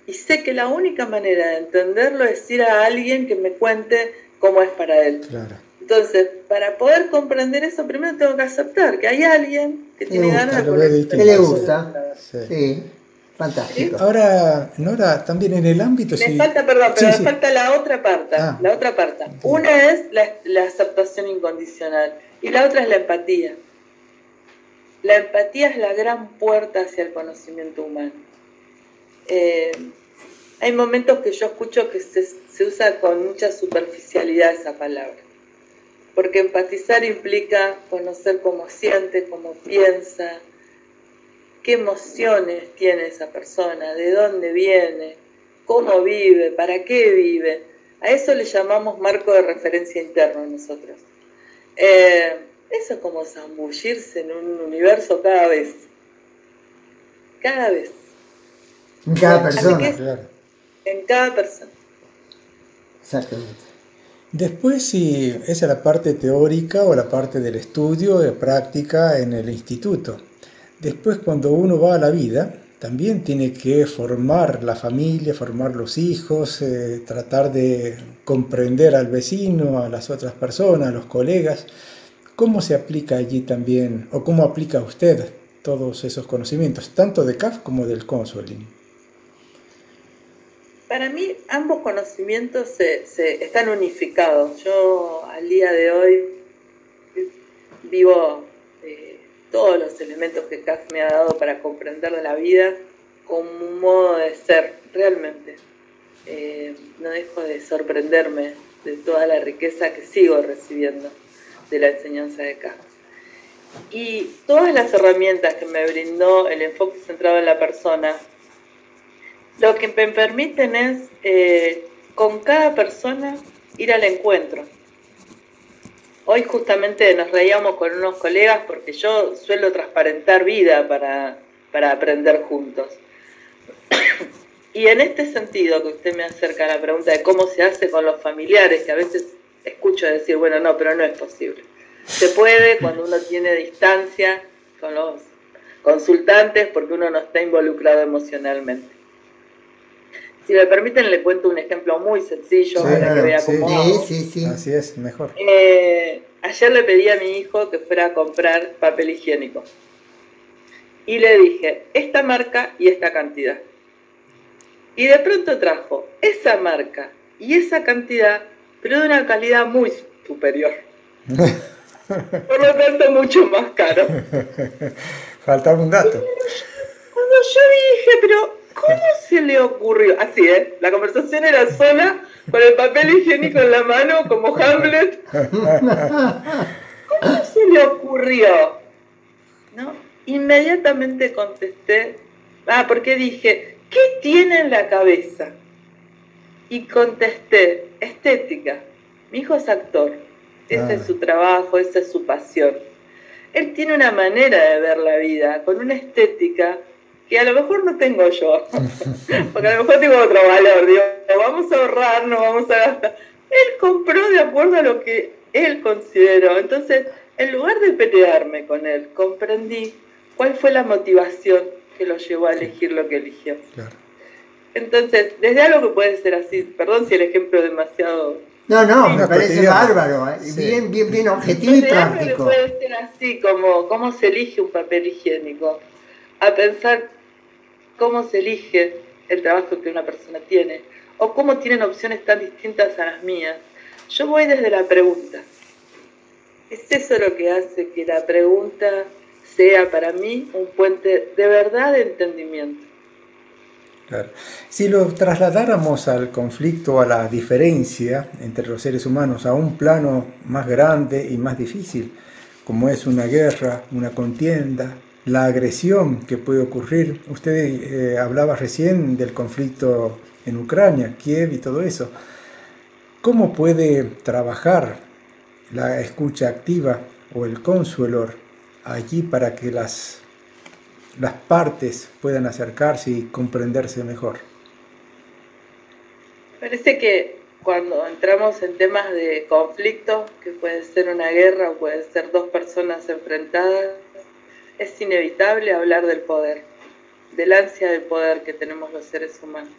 Y sé que la única manera de entenderlo es ir a alguien que me cuente cómo es para él. Claro. Entonces, para poder comprender eso, primero tengo que aceptar que hay alguien que tiene ganas de ponerse. ¿Qué le gusta? Sí. Fantástico. ¿Sí? Ahora, Nora, también en el ámbito... Me falta, perdón, pero me falta la otra parte. La otra parte. Una es la aceptación incondicional y la otra es la empatía. La empatía es la gran puerta hacia el conocimiento humano. Hay momentos que yo escucho que se usa con mucha superficialidad esa palabra. Porque empatizar implica conocer cómo siente, cómo piensa, qué emociones tiene esa persona, de dónde viene, cómo vive, para qué vive. A eso le llamamos marco de referencia interno nosotros. Eso es como zambullirse en un universo cada vez. Cada vez. En cada persona. Claro. En cada persona. Exactamente. Después, si esa es la parte teórica o la parte del estudio, de práctica en el instituto. Después, cuando uno va a la vida, también tiene que formar la familia, formar los hijos, tratar de comprender al vecino, a las otras personas, a los colegas. ¿Cómo se aplica allí también, o cómo aplica usted todos esos conocimientos, tanto de CAF como del counseling? Para mí, ambos conocimientos están unificados. Yo, al día de hoy, vivo todos los elementos que CAF me ha dado para comprender la vida como un modo de ser, realmente. No dejo de sorprenderme de toda la riqueza que sigo recibiendo de la enseñanza de CAF. Y todas las herramientas que me brindó el enfoque centrado en la persona, lo que me permiten es, con cada persona, ir al encuentro. Hoy justamente nos reíamos con unos colegas porque yo suelo transparentar vida para aprender juntos. Y en este sentido que usted me acerca a la pregunta de cómo se hace con los familiares, que a veces escucho decir, bueno, no, pero no es posible. Se puede cuando uno tiene distancia con los consultantes porque uno no está involucrado emocionalmente. Si me permiten, le cuento un ejemplo muy sencillo para que vea cómo hago. Sí. Así es, mejor. Ayer le pedí a mi hijo que fuera a comprar papel higiénico. Y le dije, esta marca y esta cantidad. Y de pronto trajo esa marca y esa cantidad, pero de una calidad muy superior. Por lo tanto, mucho más caro. Faltaba un dato. Cuando yo dije, pero ¿cómo se le ocurrió? Así, la conversación era sola, con el papel higiénico en la mano, como Hamlet. ¿Cómo se le ocurrió? ¿No? Inmediatamente contesté, porque dije, ¿qué tiene en la cabeza? Y contesté, estética. Mi hijo es actor. Ese es su trabajo, esa es su pasión. Él tiene una manera de ver la vida, con una estética que a lo mejor no tengo yo, porque a lo mejor tengo otro valor, digo, vamos a ahorrar, no vamos a gastar. Él compró de acuerdo a lo que él consideró. Entonces, en lugar de pelearme con él, comprendí cuál fue la motivación que lo llevó a elegir lo que eligió. Claro. Entonces, desde algo que puede ser así, perdón si el ejemplo es demasiado... No, me parece bárbaro, sí. bien objetivo y práctico. Desde algo que puede ser así, como cómo se elige un papel higiénico, a pensar cómo se elige el trabajo que una persona tiene, o cómo tienen opciones tan distintas a las mías. Yo voy desde la pregunta. Es eso lo que hace que la pregunta sea para mí un puente de verdad de entendimiento. Claro. Si lo trasladáramos al conflicto, a la diferencia entre los seres humanos, a un plano más grande y más difícil, como es una guerra, una contienda, la agresión que puede ocurrir. Usted hablaba recién del conflicto en Ucrania, Kiev y todo eso. ¿Cómo puede trabajar la escucha activa o el consuelor allí para que las partes puedan acercarse y comprenderse mejor? Parece que cuando entramos en temas de conflicto, que puede ser una guerra o puede ser dos personas enfrentadas, es inevitable hablar del poder, del ansia del poder que tenemos los seres humanos.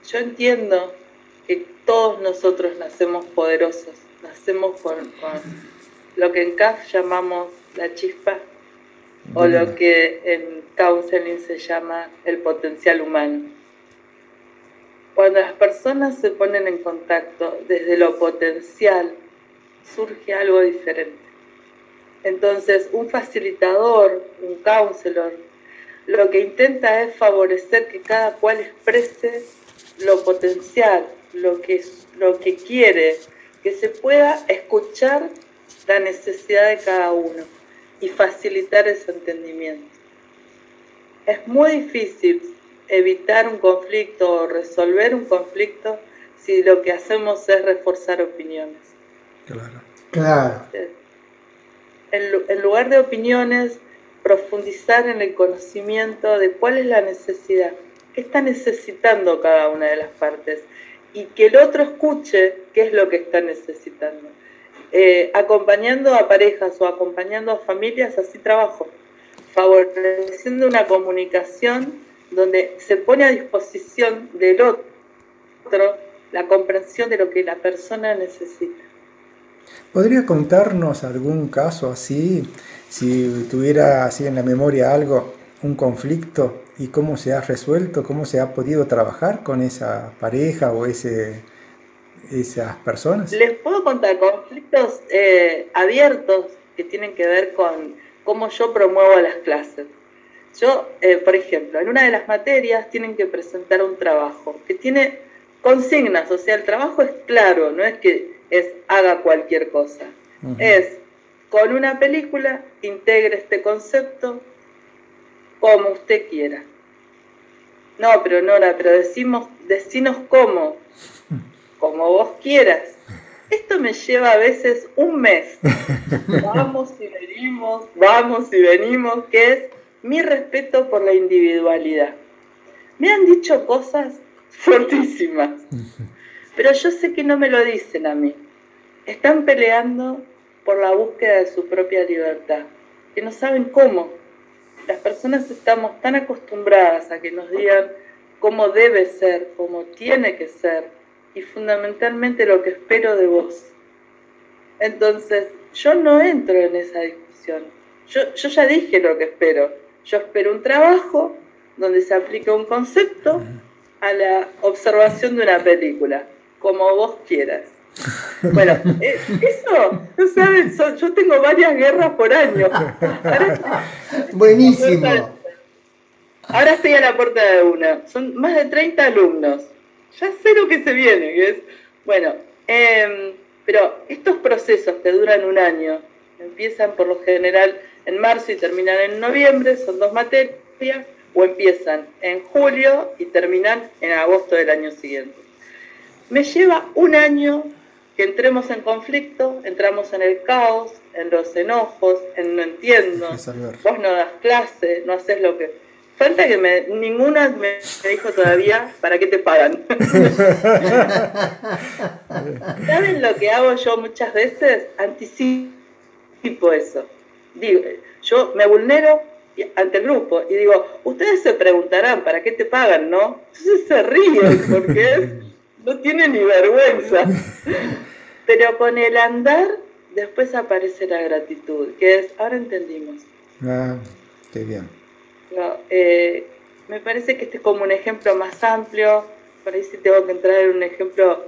Yo entiendo que todos nosotros nacemos poderosos, nacemos con lo que en CAF llamamos la chispa, o lo que en counseling se llama el potencial humano. Cuando las personas se ponen en contacto desde lo potencial, surge algo diferente. Entonces, un facilitador, un counselor, lo que intenta es favorecer que cada cual exprese lo potencial, lo que quiere, que se pueda escuchar la necesidad de cada uno y facilitar ese entendimiento. Es muy difícil evitar un conflicto o resolver un conflicto si lo que hacemos es reforzar opiniones. Claro. En lugar de opiniones, profundizar en el conocimiento de cuál es la necesidad, qué está necesitando cada una de las partes, y que el otro escuche qué es lo que está necesitando. Acompañando a parejas o acompañando a familias, así trabajo, favoreciendo una comunicación donde se pone a disposición del otro la comprensión de lo que la persona necesita. ¿Podría contarnos algún caso así, si tuviera así en la memoria algo, un conflicto, y cómo se ha resuelto, cómo se ha podido trabajar con esa pareja o esas personas? Les puedo contar conflictos abiertos que tienen que ver con cómo yo promuevo las clases. Yo, por ejemplo, en una de las materias tienen que presentar un trabajo que tiene consignas, o sea, el trabajo es claro, no es que haga cualquier cosa. Uh-huh. Es, con una película, integre este concepto como usted quiera. No, pero Nora, decinos cómo, como vos quieras. Esto me lleva a veces un mes. Vamos y venimos, que es mi respeto por la individualidad. Me han dicho cosas fuertísimas, pero yo sé que no me lo dicen a mí. Están peleando por la búsqueda de su propia libertad, que no saben cómo. Las personas estamos tan acostumbradas a que nos digan cómo debe ser, cómo tiene que ser, y fundamentalmente lo que espero de vos. Entonces, yo no entro en esa discusión. Yo ya dije lo que espero. Yo espero un trabajo donde se aplica un concepto a la observación de una película, como vos quieras. Bueno, eso, no saben, yo tengo varias guerras por año. Buenísimo. Ahora estoy a la puerta de una. Son más de 30 alumnos. Ya sé lo que se viene, que es, bueno, pero estos procesos que duran un año, empiezan por lo general en marzo y terminan en noviembre, son 2 materias, o empiezan en julio y terminan en agosto del año siguiente. Me lleva un año que entremos en conflicto, entramos en el caos, en los enojos, en no entiendo, vos no das clase, no haces lo que... Falta que ninguna me dijo todavía para qué te pagan. ¿Saben lo que hago yo muchas veces? Anticipo eso. Digo, yo me vulnero ante el grupo y digo, ustedes se preguntarán para qué te pagan, ¿no? Entonces se ríen porque no tienen ni vergüenza. Pero con el andar después aparece la gratitud, que es, ahora entendimos. Ah, qué bien. No, me parece que este es como un ejemplo más amplio. Por ahí si tengo que entrar en un ejemplo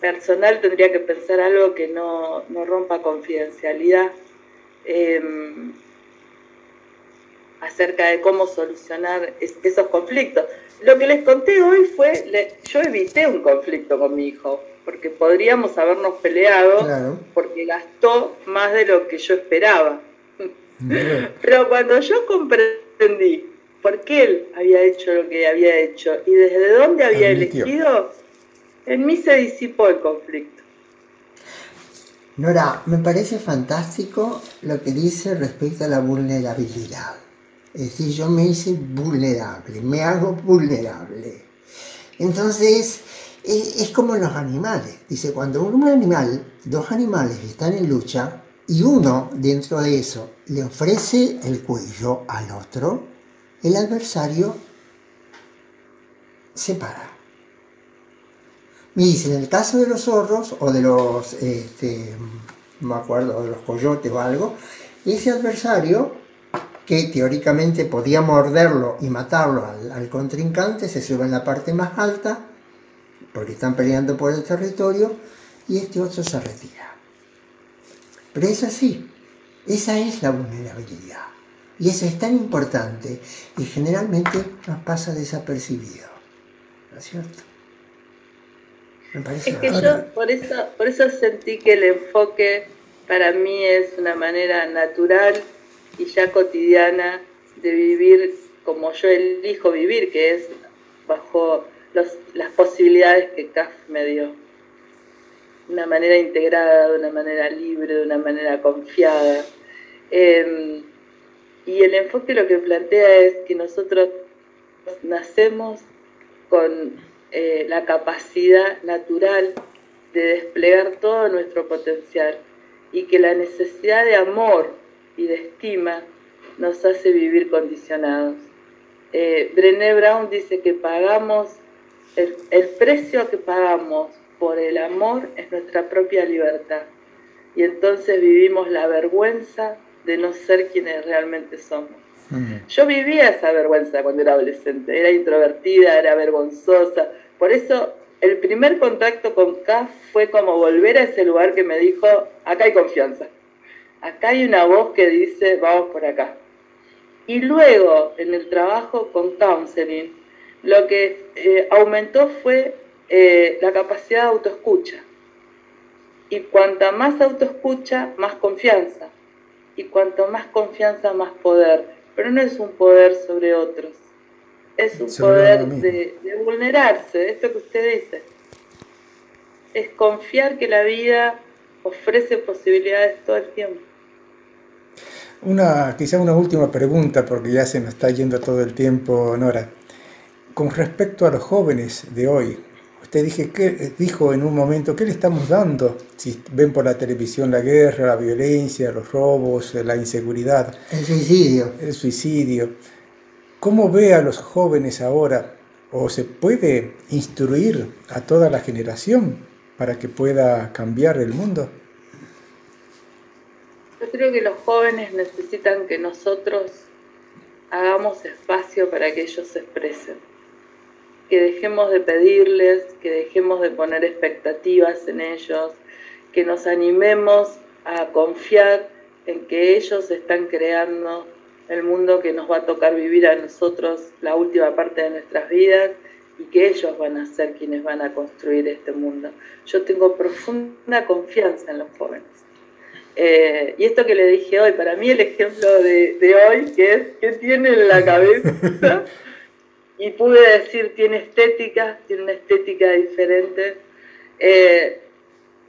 personal tendría que pensar algo que no acerca de cómo solucionar esos conflictos. Lo que les conté hoy fue, yo evité un conflicto con mi hijo, porque podríamos habernos peleado, claro, porque gastó más de lo que yo esperaba. Pero cuando yo comprendí por qué él había hecho lo que había hecho y desde dónde había elegido, en mí se disipó el conflicto. Nora, me parece fantástico lo que dice respecto a la vulnerabilidad. Es decir, yo me hice vulnerable, me hago vulnerable. Entonces, es como los animales. Dice, cuando dos animales están en lucha y uno dentro de eso le ofrece el cuello al otro, el adversario se para. Me dice, en el caso de los zorros o de los, no me acuerdo, de los coyotes o algo, ese adversario que teóricamente podía morderlo y matarlo al contrincante se sube en la parte más alta porque están peleando por el territorio y este otro se retira. Pero es así, esa es la vulnerabilidad y eso es tan importante y generalmente nos pasa desapercibido, ¿no es cierto? Es que yo por eso sentí que el enfoque para mí es una manera natural y ya cotidiana de vivir como yo elijo vivir, que es bajo las posibilidades que CAF me dio. De una manera integrada, de una manera libre, de una manera confiada. Y el enfoque lo que plantea es que nosotros nacemos con la capacidad natural de desplegar todo nuestro potencial y que la necesidad de amor y de estima nos hace vivir condicionados. Brené Brown dice que pagamos, el precio que pagamos por el amor es nuestra propia libertad y entonces vivimos la vergüenza de no ser quienes realmente somos. Yo vivía esa vergüenza cuando era adolescente, era introvertida, era vergonzosa. Por eso el primer contacto con CAF fue como volver a ese lugar que me dijo, acá hay confianza, acá hay una voz que dice, vamos por acá. Y luego, en el trabajo con counseling, lo que aumentó fue la capacidad de autoescucha. Y cuanta más autoescucha, más confianza. Y cuanto más confianza, más poder. Pero no es un poder sobre otros, es un poder de vulnerarse, esto que usted dice. Es confiar que la vida ofrece posibilidades todo el tiempo. Quizá una última pregunta, porque ya se nos está yendo todo el tiempo, Nora. Con respecto a los jóvenes de hoy, usted dijo en un momento, ¿qué le estamos dando? Si ven por la televisión la guerra, la violencia, los robos, la inseguridad. El suicidio. ¿Cómo ve a los jóvenes ahora? ¿O se puede instruir a toda la generación para que pueda cambiar el mundo? Yo creo que los jóvenes necesitan que nosotros hagamos espacio para que ellos se expresen. Que dejemos de pedirles, que dejemos de poner expectativas en ellos, que nos animemos a confiar en que ellos están creando el mundo que nos va a tocar vivir a nosotros la última parte de nuestras vidas y que ellos van a ser quienes van a construir este mundo. Yo tengo profunda confianza en los jóvenes. Y esto que le dije hoy, para mí el ejemplo de hoy, que es ¿qué tiene en la cabeza? Y pude decir, tiene una estética diferente.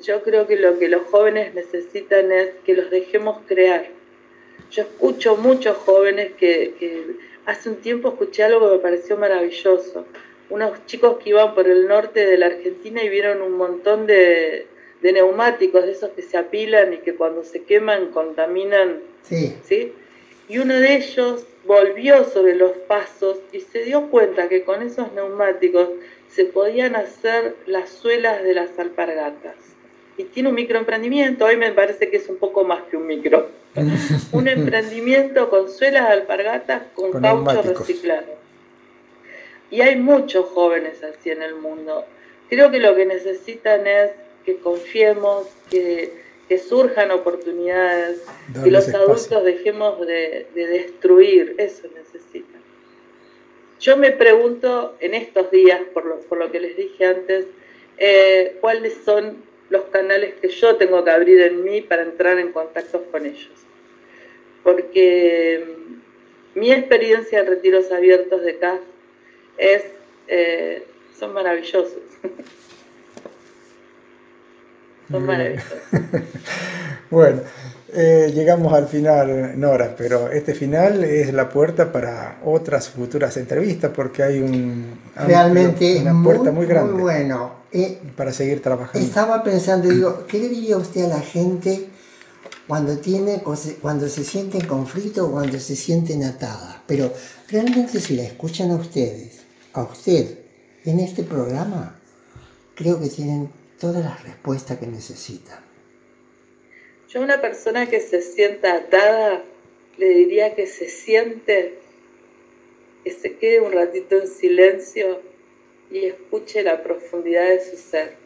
Yo creo que lo que los jóvenes necesitan es que los dejemos crear. Yo escucho muchos jóvenes que hace un tiempo escuché algo que me pareció maravilloso. Unos chicos que iban por el norte de la Argentina y vieron un montón de neumáticos, de esos que se apilan y que cuando se queman contaminan. ¿Sí? Y uno de ellos volvió sobre los pasos y se dio cuenta que con esos neumáticos se podían hacer las suelas de las alpargatas. Y tiene un microemprendimiento, hoy me parece que es un poco más que un micro. Un emprendimiento con suelas de alpargatas con caucho reciclado. Y hay muchos jóvenes así en el mundo. Creo que lo que necesitan es que confiemos, que que surjan oportunidades, Darles que los espacio. adultos dejemos de destruir, eso necesitan. Yo me pregunto en estos días, por lo que les dije antes, cuáles son los canales que yo tengo que abrir en mí para entrar en contacto con ellos. Porque mi experiencia en retiros abiertos de CAF son maravillosos. Son maravillosos. Bueno, llegamos al final, Nora, pero este final es la puerta para otras futuras entrevistas porque hay Realmente una puerta muy grande muy bueno. para seguir trabajando. Estaba pensando, digo, ¿qué le diría usted a la gente cuando se siente en conflicto o cuando se sienten atadas? Pero realmente si la escuchan a usted en este programa, creo que tienen todas las respuestas que necesitan. Yo a una persona que se sienta atada, le diría que se siente, que se quede un ratito en silencio y escuche la profundidad de su ser.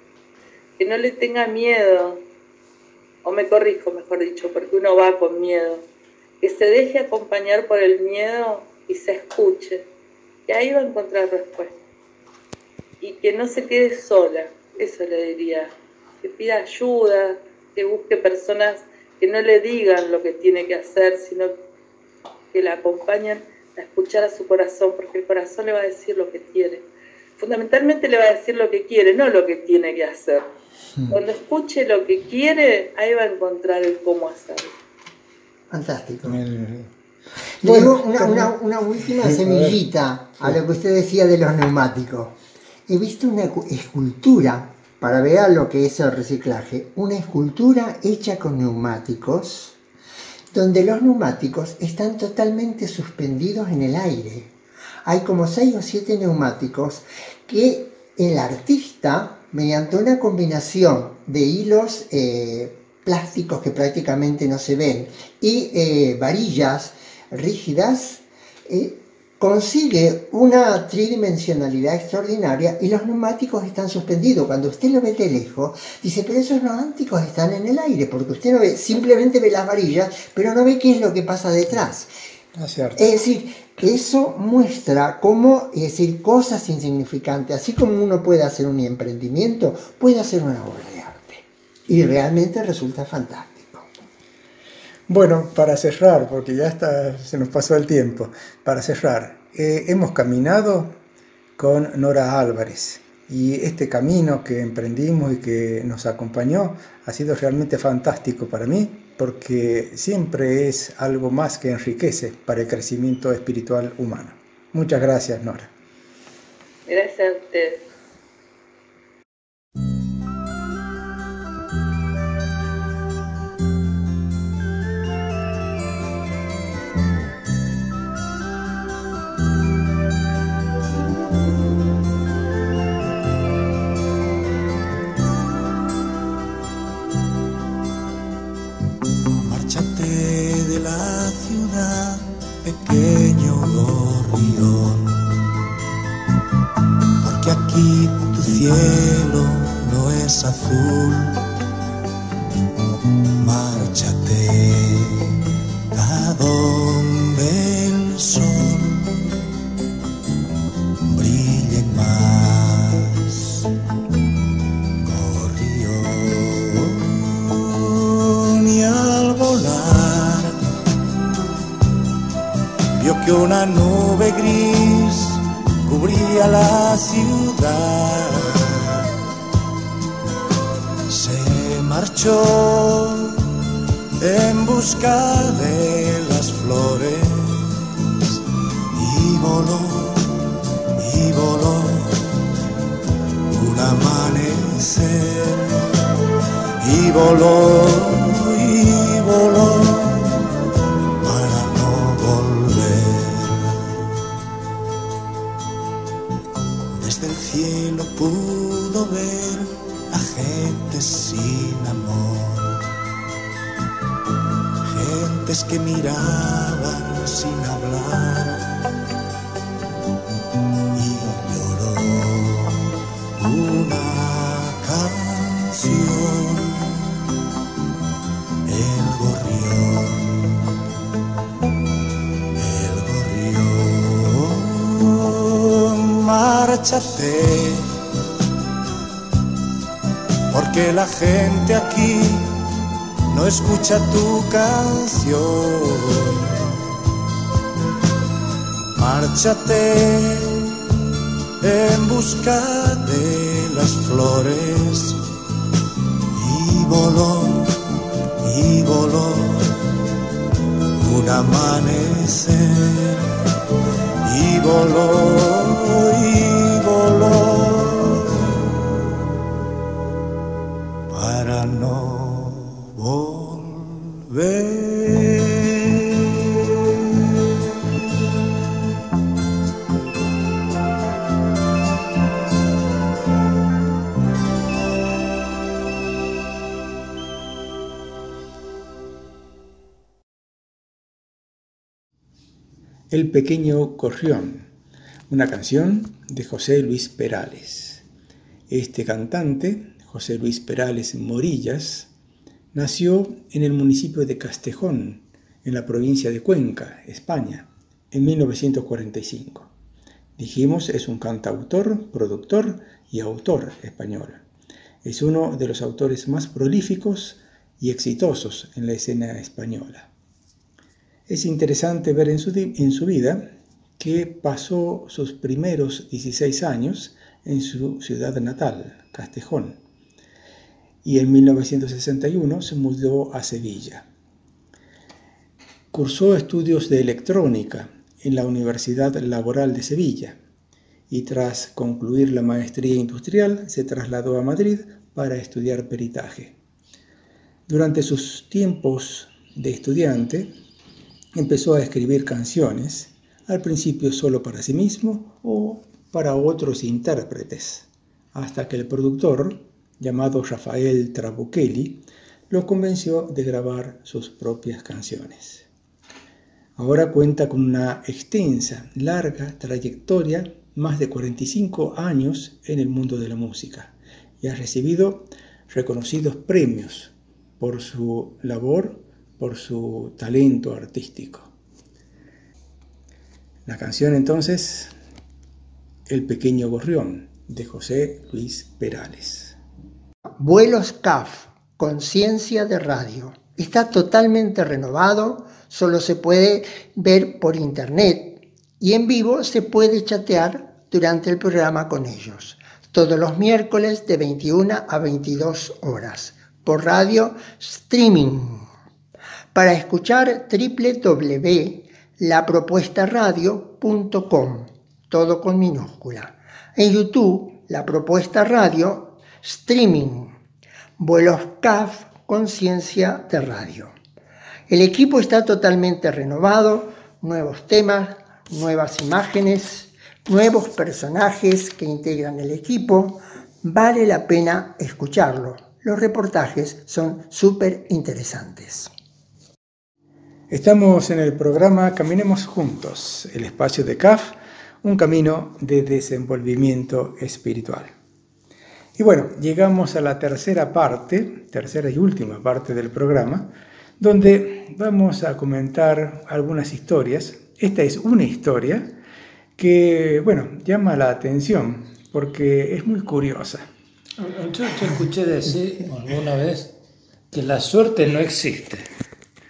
Que no le tenga miedo, o me corrijo, mejor dicho, porque uno va con miedo. Que se deje acompañar por el miedo y se escuche. Que ahí va a encontrar respuesta. Y que no se quede sola, eso le diría. Que pida ayuda, que busque personas que no le digan lo que tiene que hacer, sino que la acompañen a escuchar a su corazón, porque el corazón le va a decir lo que quiere. Fundamentalmente le va a decir lo que quiere, no lo que tiene que hacer. Cuando escuche lo que quiere, ahí va a encontrar el cómo hacerlo. Fantástico. Bueno, una última semillita a lo que usted decía de los neumáticos. He visto una escultura, para ver lo que es el reciclaje, una escultura hecha con neumáticos, donde los neumáticos están totalmente suspendidos en el aire. Hay como 6 o 7 neumáticos que el artista, mediante una combinación de hilos plásticos que prácticamente no se ven y varillas rígidas, consigue una tridimensionalidad extraordinaria y los neumáticos están suspendidos. Cuando usted lo ve de lejos, dice, pero esos neumáticos están en el aire, porque usted no ve, simplemente ve las varillas, pero no ve qué es lo que pasa detrás. Es decir, eso muestra cómo, es decir, cosas insignificantes, así como uno puede hacer un emprendimiento, puede hacer una obra de arte. Y realmente resulta fantástico. Bueno, para cerrar, porque ya se nos pasó el tiempo, para cerrar, hemos caminado con Nora Álvarez y este camino que emprendimos y que nos acompañó ha sido realmente fantástico para mí, porque siempre es algo más que enriquece para el crecimiento espiritual humano. Muchas gracias, Nora. Gracias a ustedes. Pequeño gorrión, porque aquí tu cielo no es azul. Márchate a donde el sol brille más, gorrión, y al volar vio que una nube gris cubría la ciudad. Se marchó en busca de las flores y voló un amanecer y voló para no volver. Desde el cielo pudo ver a gente sin amor, gentes que miraban sin hablar, y lloró una canción márchate, porque la gente aquí no escucha tu canción. Márchate en busca de las flores y voló un amanecer y voló para no volver. El pequeño gorrión, una canción de José Luis Perales. Este cantante, José Luis Perales Morillas, nació en el municipio de Castejón, en la provincia de Cuenca, España, en 1945. Dijimos, es un cantautor, productor y autor español. Es uno de los autores más prolíficos y exitosos en la escena española. Es interesante ver en su vida que pasó sus primeros 16 años en su ciudad natal, Castejón, y en 1961 se mudó a Sevilla. Cursó estudios de electrónica en la Universidad Laboral de Sevilla y tras concluir la maestría industrial se trasladó a Madrid para estudiar peritaje. Durante sus tiempos de estudiante, empezó a escribir canciones, al principio solo para sí mismo o para otros intérpretes, hasta que el productor, llamado Rafael Trabucchelli, lo convenció de grabar sus propias canciones. Ahora cuenta con una extensa, larga trayectoria, más de 45 años en el mundo de la música, y ha recibido reconocidos premios por su labor, por su talento artístico. La canción entonces, El pequeño gorrión, de José Luis Perales. Vuelos CAF, Conciencia de Radio. Está totalmente renovado, solo se puede ver por internet y en vivo se puede chatear durante el programa con ellos. Todos los miércoles de 21 a 22 horas por radio streaming. Para escuchar www.lapropuestaradio.com, todo con minúscula. En YouTube, La Propuesta Radio, streaming, vuelos CAF, Conciencia de Radio. El equipo está totalmente renovado, nuevos temas, nuevas imágenes, nuevos personajes que integran el equipo. Vale la pena escucharlo. Los reportajes son súper interesantes. Estamos en el programa Caminemos Juntos, el espacio de CAF, un camino de desenvolvimiento espiritual. Y bueno, llegamos a la tercera y última parte del programa, donde vamos a comentar algunas historias. Esta es una historia que, bueno, llama la atención porque es muy curiosa. Yo te escuché decir alguna vez que la suerte no existe,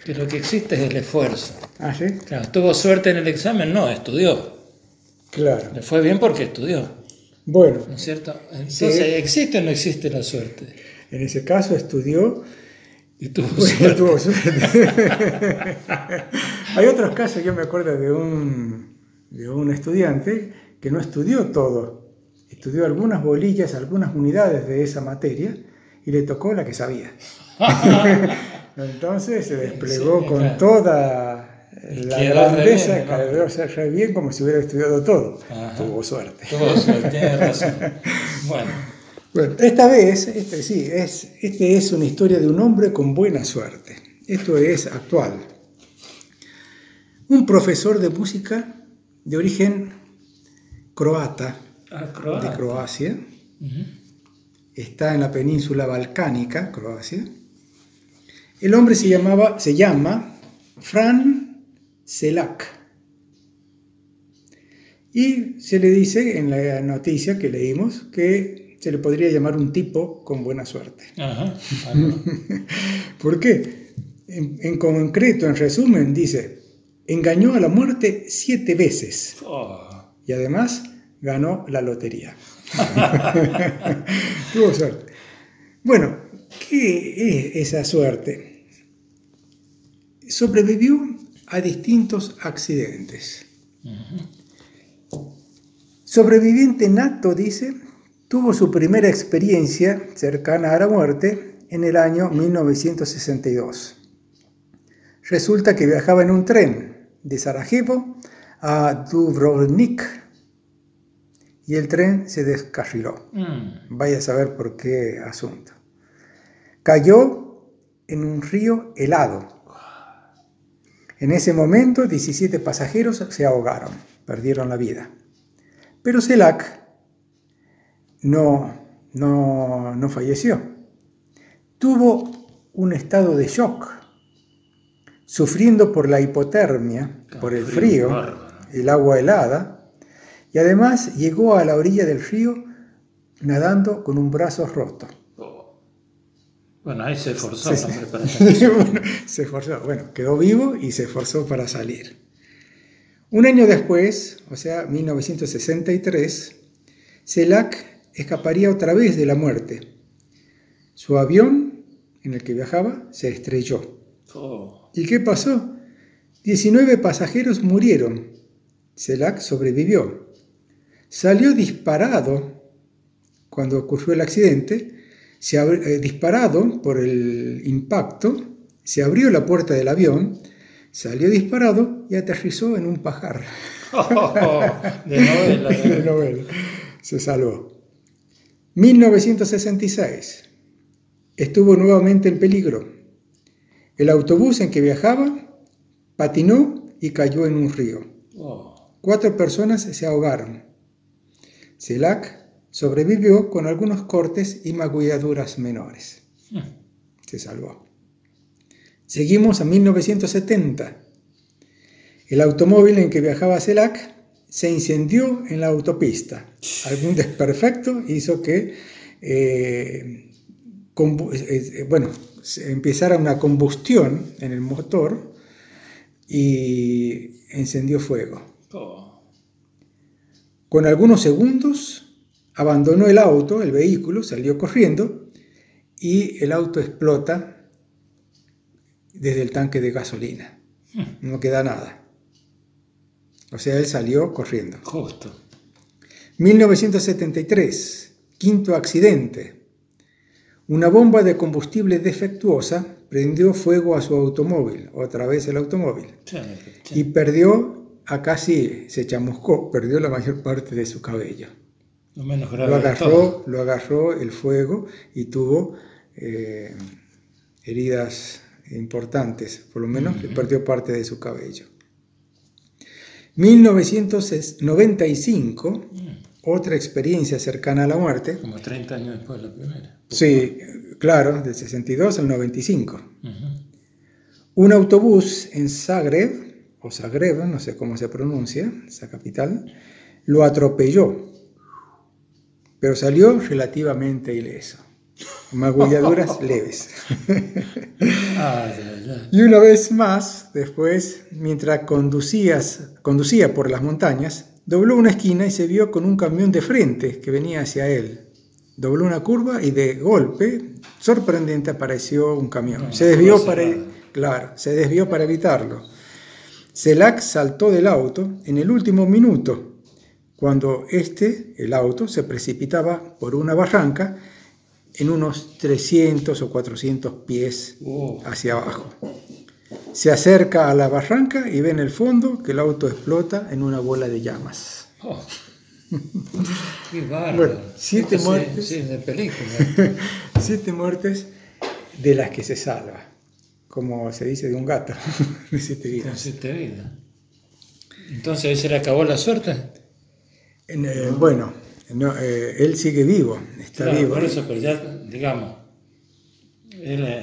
que lo que existe es el esfuerzo. ¿Ah, sí? Claro, tuvo suerte en el examen, no, estudió. Claro. Le fue bien porque estudió. Bueno. ¿No es cierto? Entonces, sí. ¿existe o no existe la suerte? En ese caso estudió y tuvo suerte. Tuvo suerte. Hay otros casos, yo me acuerdo de un estudiante que no estudió todo. Estudió algunas bolillas, algunas unidades de esa materia y le tocó la que sabía. Entonces se desplegó con toda la grandeza, quedó re bien como si hubiera estudiado todo. Ajá. Tuvo suerte. Tuvo suerte, tienes razón. Bueno, esta vez, este es una historia de un hombre con buena suerte. Esto es actual. Un profesor de música de origen croata, de Croacia, está en la península balcánica, Croacia. El hombre se llama Fran Selak Y se le dice en la noticia que leímos que se le podría llamar un tipo con buena suerte. Ajá. ¿Por qué? En concreto, en resumen, dice, engañó a la muerte 7 veces. Y además ganó la lotería. Tuvo suerte. Bueno, ¿qué es esa suerte? Sobrevivió a distintos accidentes. Sobreviviente nato, dice, tuvo su primera experiencia cercana a la muerte en el año 1962. Resulta que viajaba en un tren de Sarajevo a Dubrovnik y el tren se descarriló. Vaya a saber por qué asunto. Cayó en un río helado. En ese momento, 17 pasajeros se ahogaron, perdieron la vida. Pero Selak no falleció. Tuvo un estado de shock, sufriendo por la hipotermia, por el frío, el agua helada, y además llegó a la orilla del río nadando con un brazo roto. Bueno, ahí se esforzó. Bueno, se esforzó. Bueno, quedó vivo y se esforzó para salir. Un año después, o sea, 1963, Selak escaparía otra vez de la muerte. Su avión en el que viajaba se estrelló. ¿Y qué pasó? 19 pasajeros murieron. Selak sobrevivió. Salió disparado cuando ocurrió el accidente. Disparado por el impacto, se abrió la puerta del avión, salió disparado y aterrizó en un pajar. De novela. Se salvó. 1966. Estuvo nuevamente en peligro. El autobús en que viajaba patinó y cayó en un río. 4 personas se ahogaron. Selak sobrevivió con algunos cortes y magulladuras menores. Se salvó. Seguimos a 1970. El automóvil en que viajaba Selak se incendió en la autopista. Algún desperfecto hizo que empezara una combustión en el motor y encendió fuego. Con algunos segundos abandonó el auto, el vehículo, salió corriendo y el auto explota desde el tanque de gasolina. No queda nada. O sea, él salió corriendo. Justo. 1973, quinto accidente. Una bomba de combustible defectuosa prendió fuego a su automóvil, otra vez el automóvil, y se chamuscó, perdió la mayor parte de su cabello. Lo menos grave lo agarró el fuego y tuvo heridas importantes, por lo menos perdió parte de su cabello. 1995, otra experiencia cercana a la muerte. Como 30 años después de la primera. Sí, claro, del 62 al 95. Un autobús en Zagreb, no sé cómo se pronuncia, esa capital, lo atropelló, pero salió relativamente ileso. Magulladuras leves. Y una vez más, después, mientras conducía por las montañas, dobló una esquina y se vio con un camión de frente que venía hacia él. Dobló una curva y de golpe, sorprendente, apareció un camión. Se desvió para evitarlo. Selak saltó del auto en el último minuto, cuando el auto, se precipitaba por una barranca en unos 300 o 400 pies hacia abajo. Se acerca a la barranca y ve en el fondo que el auto explota en una bola de llamas. ¡Qué bárbaro! Bueno, 7 muertes. Sí, de película. 7 muertes de las que se salva. Como se dice de un gato. De 7 vidas. 7 vidas. Entonces, ¿ahí se le acabó la suerte? Bueno, él sigue vivo, está vivo. Por eso, pero ya, digamos,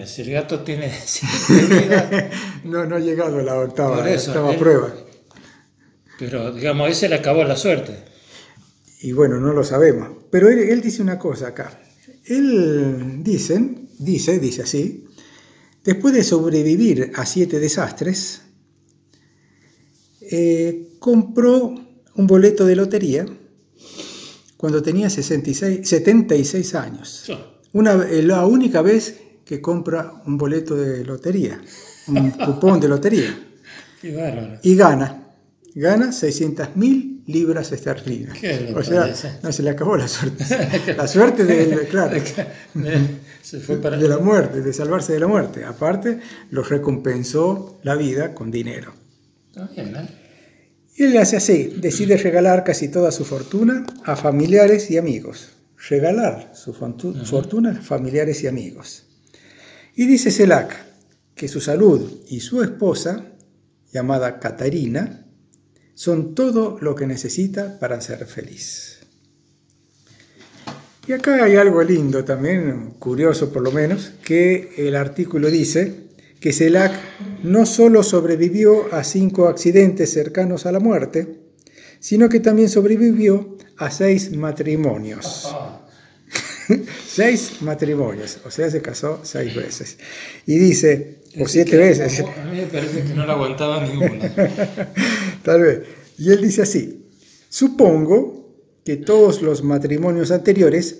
si el gato tiene 7 vidas... no ha llegado a la octava Por eso, prueba. Pero, digamos, ese le acabó la suerte. Y bueno, no lo sabemos. Pero él dice una cosa acá. Él dice así, después de sobrevivir a 7 desastres, compró un boleto de lotería cuando tenía 76 años. Sí. La única vez que compra un boleto de lotería, un cupón de lotería. Qué bárbaro. Y gana 600.000 libras esterlinas. O sea, parece? no se le acabó la suerte. La suerte claro, Se fue para... de la muerte, de salvarse de la muerte. Aparte, los recompensó la vida con dinero. Está bien, ¿eh? Y él hace así, decide regalar casi toda su fortuna a familiares y amigos. Regalar su fortuna a familiares y amigos. Y dice Selak que su salud y su esposa, llamada Catarina, son todo lo que necesita para ser feliz. Y acá hay algo lindo también, curioso por lo menos, que el artículo dice que Selak no solo sobrevivió a 5 accidentes cercanos a la muerte, sino que también sobrevivió a 6 matrimonios. 6 matrimonios, o sea, se casó 6 veces. Y dice, o 7 veces. A mí me parece que no la aguantaba ninguna. Tal vez. Y él dice así, supongo que todos los matrimonios anteriores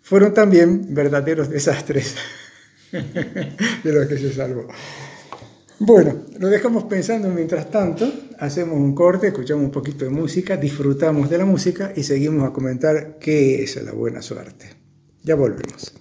fueron también verdaderos desastres de los que se salvó. Bueno, lo dejamos pensando mientras tanto, hacemos un corte, escuchamos un poquito de música, disfrutamos de la música y seguimos a comentar qué es la buena suerte. Ya volvemos.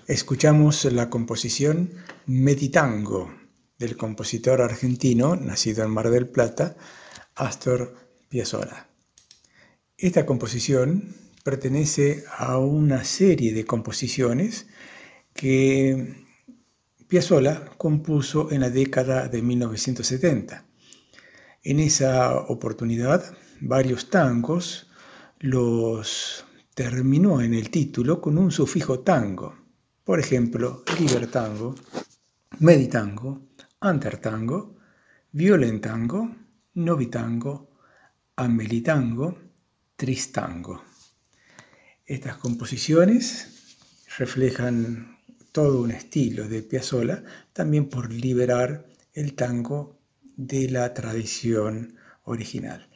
Escuchamos la composición Meditango del compositor argentino, nacido en Mar del Plata, Astor Piazzolla. Esta composición pertenece a una serie de composiciones que Piazzolla compuso en la década de 1970. En esa oportunidad, varios tangos los terminó en el título con un sufijo tango. Por ejemplo, libertango, meditango, andertango, violentango, novitango, amelitango, tristango. Estas composiciones reflejan todo un estilo de Piazzolla, también por liberar el tango de la tradición original.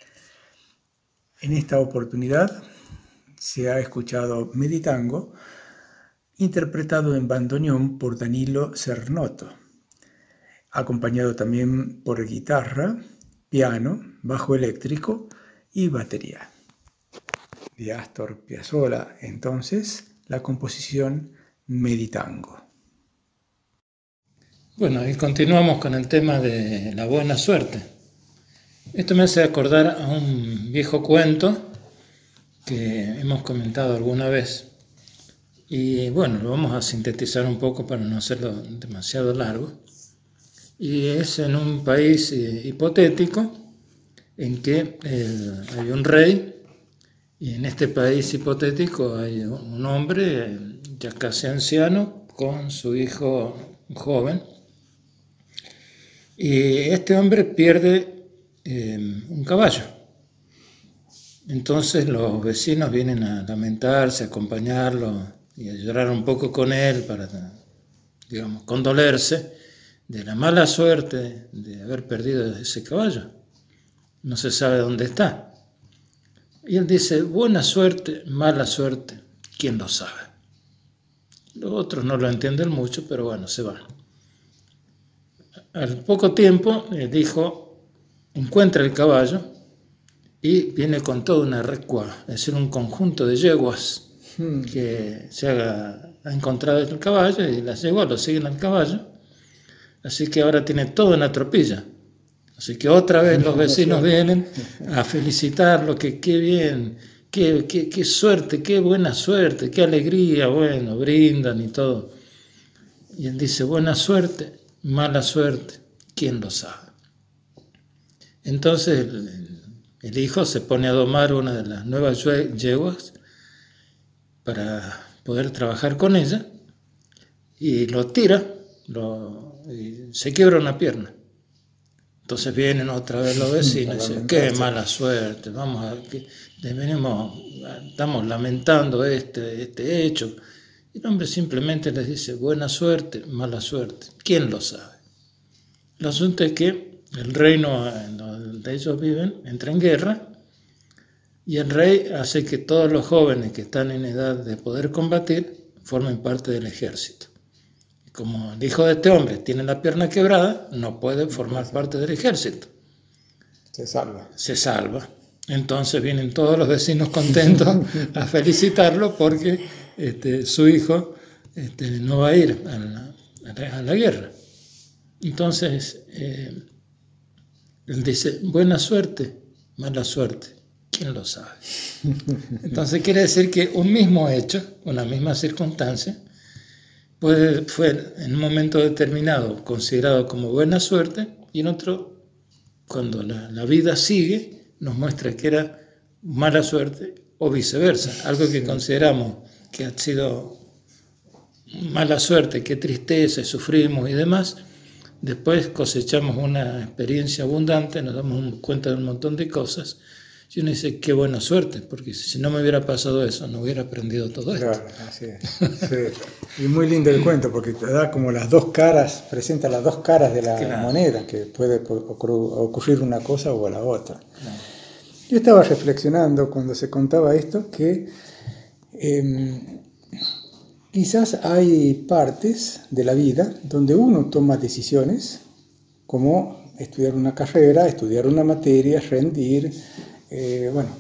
En esta oportunidad se ha escuchado Meditango, interpretado en bandoneón por Danilo Cernotto, acompañado también por guitarra, piano, bajo eléctrico y batería. De Astor Piazzolla, entonces, la composición Meditango. Bueno, y continuamos con el tema de la buena suerte. Esto me hace acordar a un viejo cuento que hemos comentado alguna vez. Y bueno, lo vamos a sintetizar un poco para no hacerlo demasiado largo. Y es en un país hipotético en que hay un rey, y en este país hipotético hay un hombre ya casi anciano con su hijo joven. Y este hombre pierde un caballo. Entonces los vecinos vienen a lamentarse, a acompañarlo y a llorar un poco con él para, digamos, condolerse de la mala suerte de haber perdido ese caballo. No se sabe dónde está. Y él dice, buena suerte, mala suerte, ¿quién lo sabe? Los otros no lo entienden mucho, pero bueno, se van. Al poco tiempo el hijo encuentra el caballo y viene con toda una recua, es decir, un conjunto de yeguas que ha encontrado el caballo, y las yeguas lo siguen al caballo, así que ahora tiene toda una tropilla. Así que otra vez los vecinos vienen a felicitarlo, que qué bien, qué suerte, qué buena suerte, qué alegría, bueno, brindan y todo. Y él dice, buena suerte, mala suerte, ¿quién lo sabe? Entonces el hijo se pone a domar una de las nuevas yeguas para poder trabajar con ella, y lo tira, y se quiebra una pierna. Entonces vienen otra vez los vecinos y dicen, qué mala suerte, estamos lamentando este hecho. Y el hombre simplemente les dice, buena suerte, mala suerte, ¿quién lo sabe? El asunto es que el reino donde ellos viven entra en guerra, y el rey hace que todos los jóvenes que están en edad de poder combatir formen parte del ejército. Como el hijo de este hombre tiene la pierna quebrada, no puede formar parte del ejército. Se salva. Entonces vienen todos los vecinos contentos a felicitarlo porque su hijo no va a ir a la guerra. Entonces él dice, buena suerte, mala suerte, ¿quién lo sabe? Entonces quiere decir que un mismo hecho, una misma circunstancia, fue en un momento determinado considerado como buena suerte, y en otro, cuando la vida sigue, nos muestra que era mala suerte o viceversa. Algo que consideramos que ha sido mala suerte, qué tristeza, sufrimos y demás, después cosechamos una experiencia abundante, nos damos cuenta de un montón de cosas, y uno dice, qué buena suerte, porque si no me hubiera pasado eso, no hubiera aprendido todo esto. Claro, así es. Sí. Y muy lindo el cuento, porque te da como las dos caras, presenta las dos caras de la moneda, que puede ocurrir una cosa o la otra. Claro. Yo estaba reflexionando cuando se contaba esto, que quizás hay partes de la vida donde uno toma decisiones, como estudiar una carrera, estudiar una materia, rendir,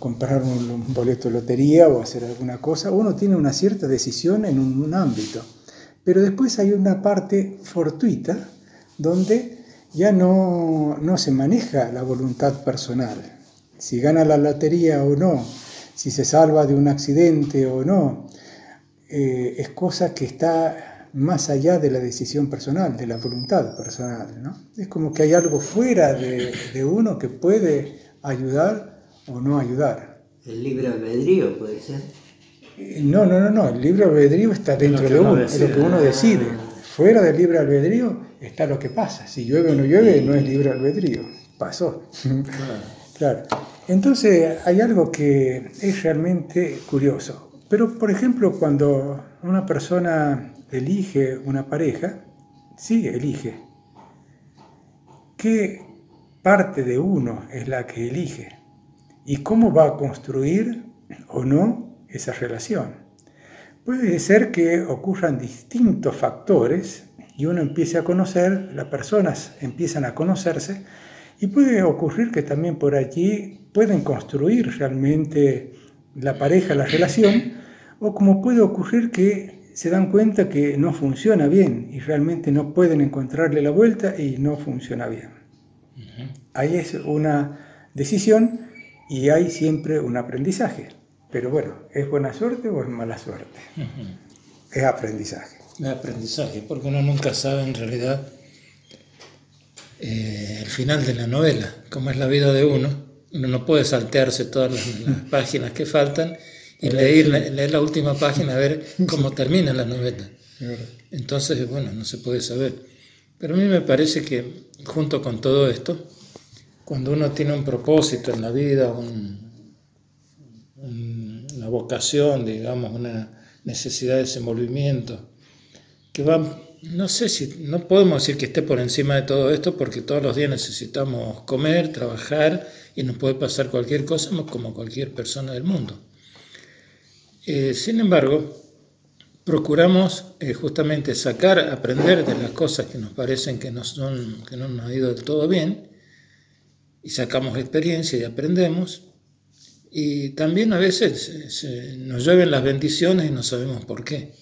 comprar un boleto de lotería o hacer alguna cosa. Uno tiene una cierta decisión en un ámbito, pero después hay una parte fortuita donde ya no se maneja la voluntad personal. Si gana la lotería o no, si se salva de un accidente o no, es cosa que está más allá de la decisión personal, de la voluntad personal, ¿no? Es como que hay algo fuera de uno que puede ayudar o no ayudar. ¿El libre albedrío puede ser? No, el libre albedrío está dentro de uno, es lo que uno decide. Fuera del libre albedrío está lo que pasa. Si llueve o no llueve, no es libre albedrío, pasó. Claro. Entonces hay algo que es realmente curioso. Pero, por ejemplo, cuando una persona elige una pareja, sí elige. ¿Qué parte de uno es la que elige? ¿Y cómo va a construir o no esa relación? Puede ser que ocurran distintos factores y uno empiece a conocer, las personas empiezan a conocerse, y puede ocurrir que también por allí pueden construir realmente la pareja, la relación, o como puede ocurrir que se dan cuenta que no funciona bien y realmente no pueden encontrarle la vuelta y no funciona bien. Ahí es una decisión y hay siempre un aprendizaje. Pero bueno, ¿es buena suerte o es mala suerte? Es aprendizaje. Es aprendizaje, porque uno nunca sabe en realidad el final de la novela, cómo es la vida de uno. Uno no puede saltearse todas las páginas que faltan y leer la última página a ver cómo termina la novela. Entonces, bueno, no se puede saber. Pero a mí me parece que junto con todo esto, cuando uno tiene un propósito en la vida, una vocación, digamos, una necesidad de desenvolvimiento, que va, no podemos decir que esté por encima de todo esto, porque todos los días necesitamos comer, trabajar, y nos puede pasar cualquier cosa como cualquier persona del mundo. Sin embargo, procuramos justamente aprender de las cosas que nos parecen que no nos ha ido del todo bien, y sacamos experiencia y aprendemos, Y también a veces nos llueven las bendiciones y no sabemos por qué.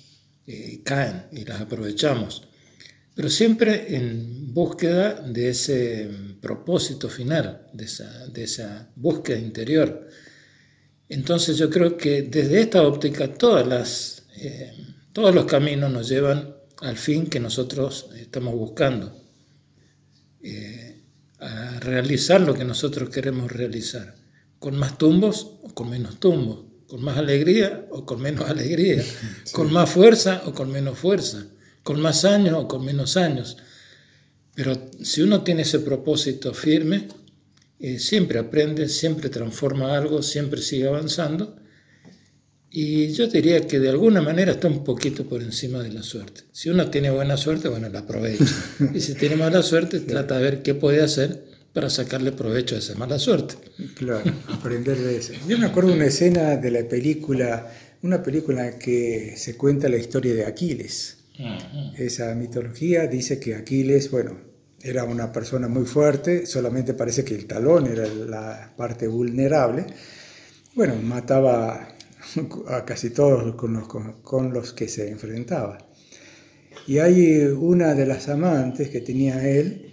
Caen y las aprovechamos. Pero siempre en búsqueda de ese propósito final, de esa búsqueda interior. Entonces yo creo que desde esta óptica todos los caminos nos llevan al fin que nosotros estamos buscando, a realizar lo que nosotros queremos realizar, con más tumbos o con menos tumbos, con más alegría o con menos alegría, sí. Con más fuerza o con menos fuerza, con más años o con menos años. Pero si uno tiene ese propósito firme, siempre aprende, siempre transforma algo, siempre sigue avanzando. Y yo diría que de alguna manera está un poquito por encima de la suerte. Si uno tiene buena suerte, bueno, la aprovecha. Y si tiene mala suerte, trata de ver qué puede hacer para sacarle provecho a esa mala suerte. Claro, aprender de eso. Yo me acuerdo de una escena de la película, una película en que se cuenta la historia de Aquiles. Uh-huh. Esa mitología dice que Aquiles, bueno, era una persona muy fuerte, solamente parece que el talón era la parte vulnerable. Bueno, mataba a casi todos con los que se enfrentaba. Y hay una de las amantes que tenía él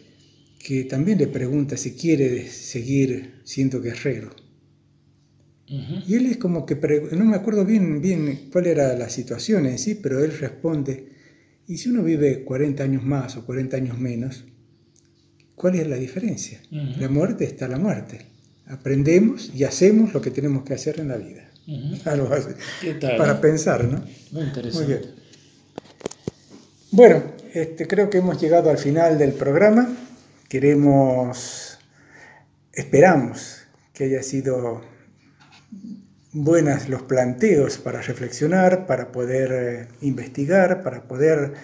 que también le pregunta si quiere seguir siendo guerrero. Uh-huh. Y él es como que, no me acuerdo bien cuál era la situación en sí, pero él responde, ¿y si uno vive 40 años más o 40 años menos? ¿Cuál es la diferencia? Uh-huh. La muerte está la muerte. Aprendemos y hacemos lo que tenemos que hacer en la vida. Uh-huh. Algo así. ¿Qué tal? Para pensar, ¿no? Muy interesante. Muy bien. Bueno, creo que hemos llegado al final del programa. Esperamos que haya sido buenas los planteos para reflexionar, para poder investigar, para poder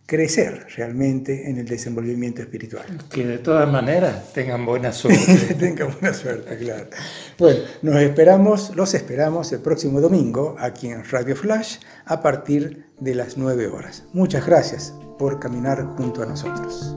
crecer realmente en el desenvolvimiento espiritual. Que de todas maneras tengan buena suerte. Tengan buena suerte, claro. Bueno, los esperamos el próximo domingo aquí en Radio Flash a partir de las 9 horas. Muchas gracias por caminar junto a nosotros.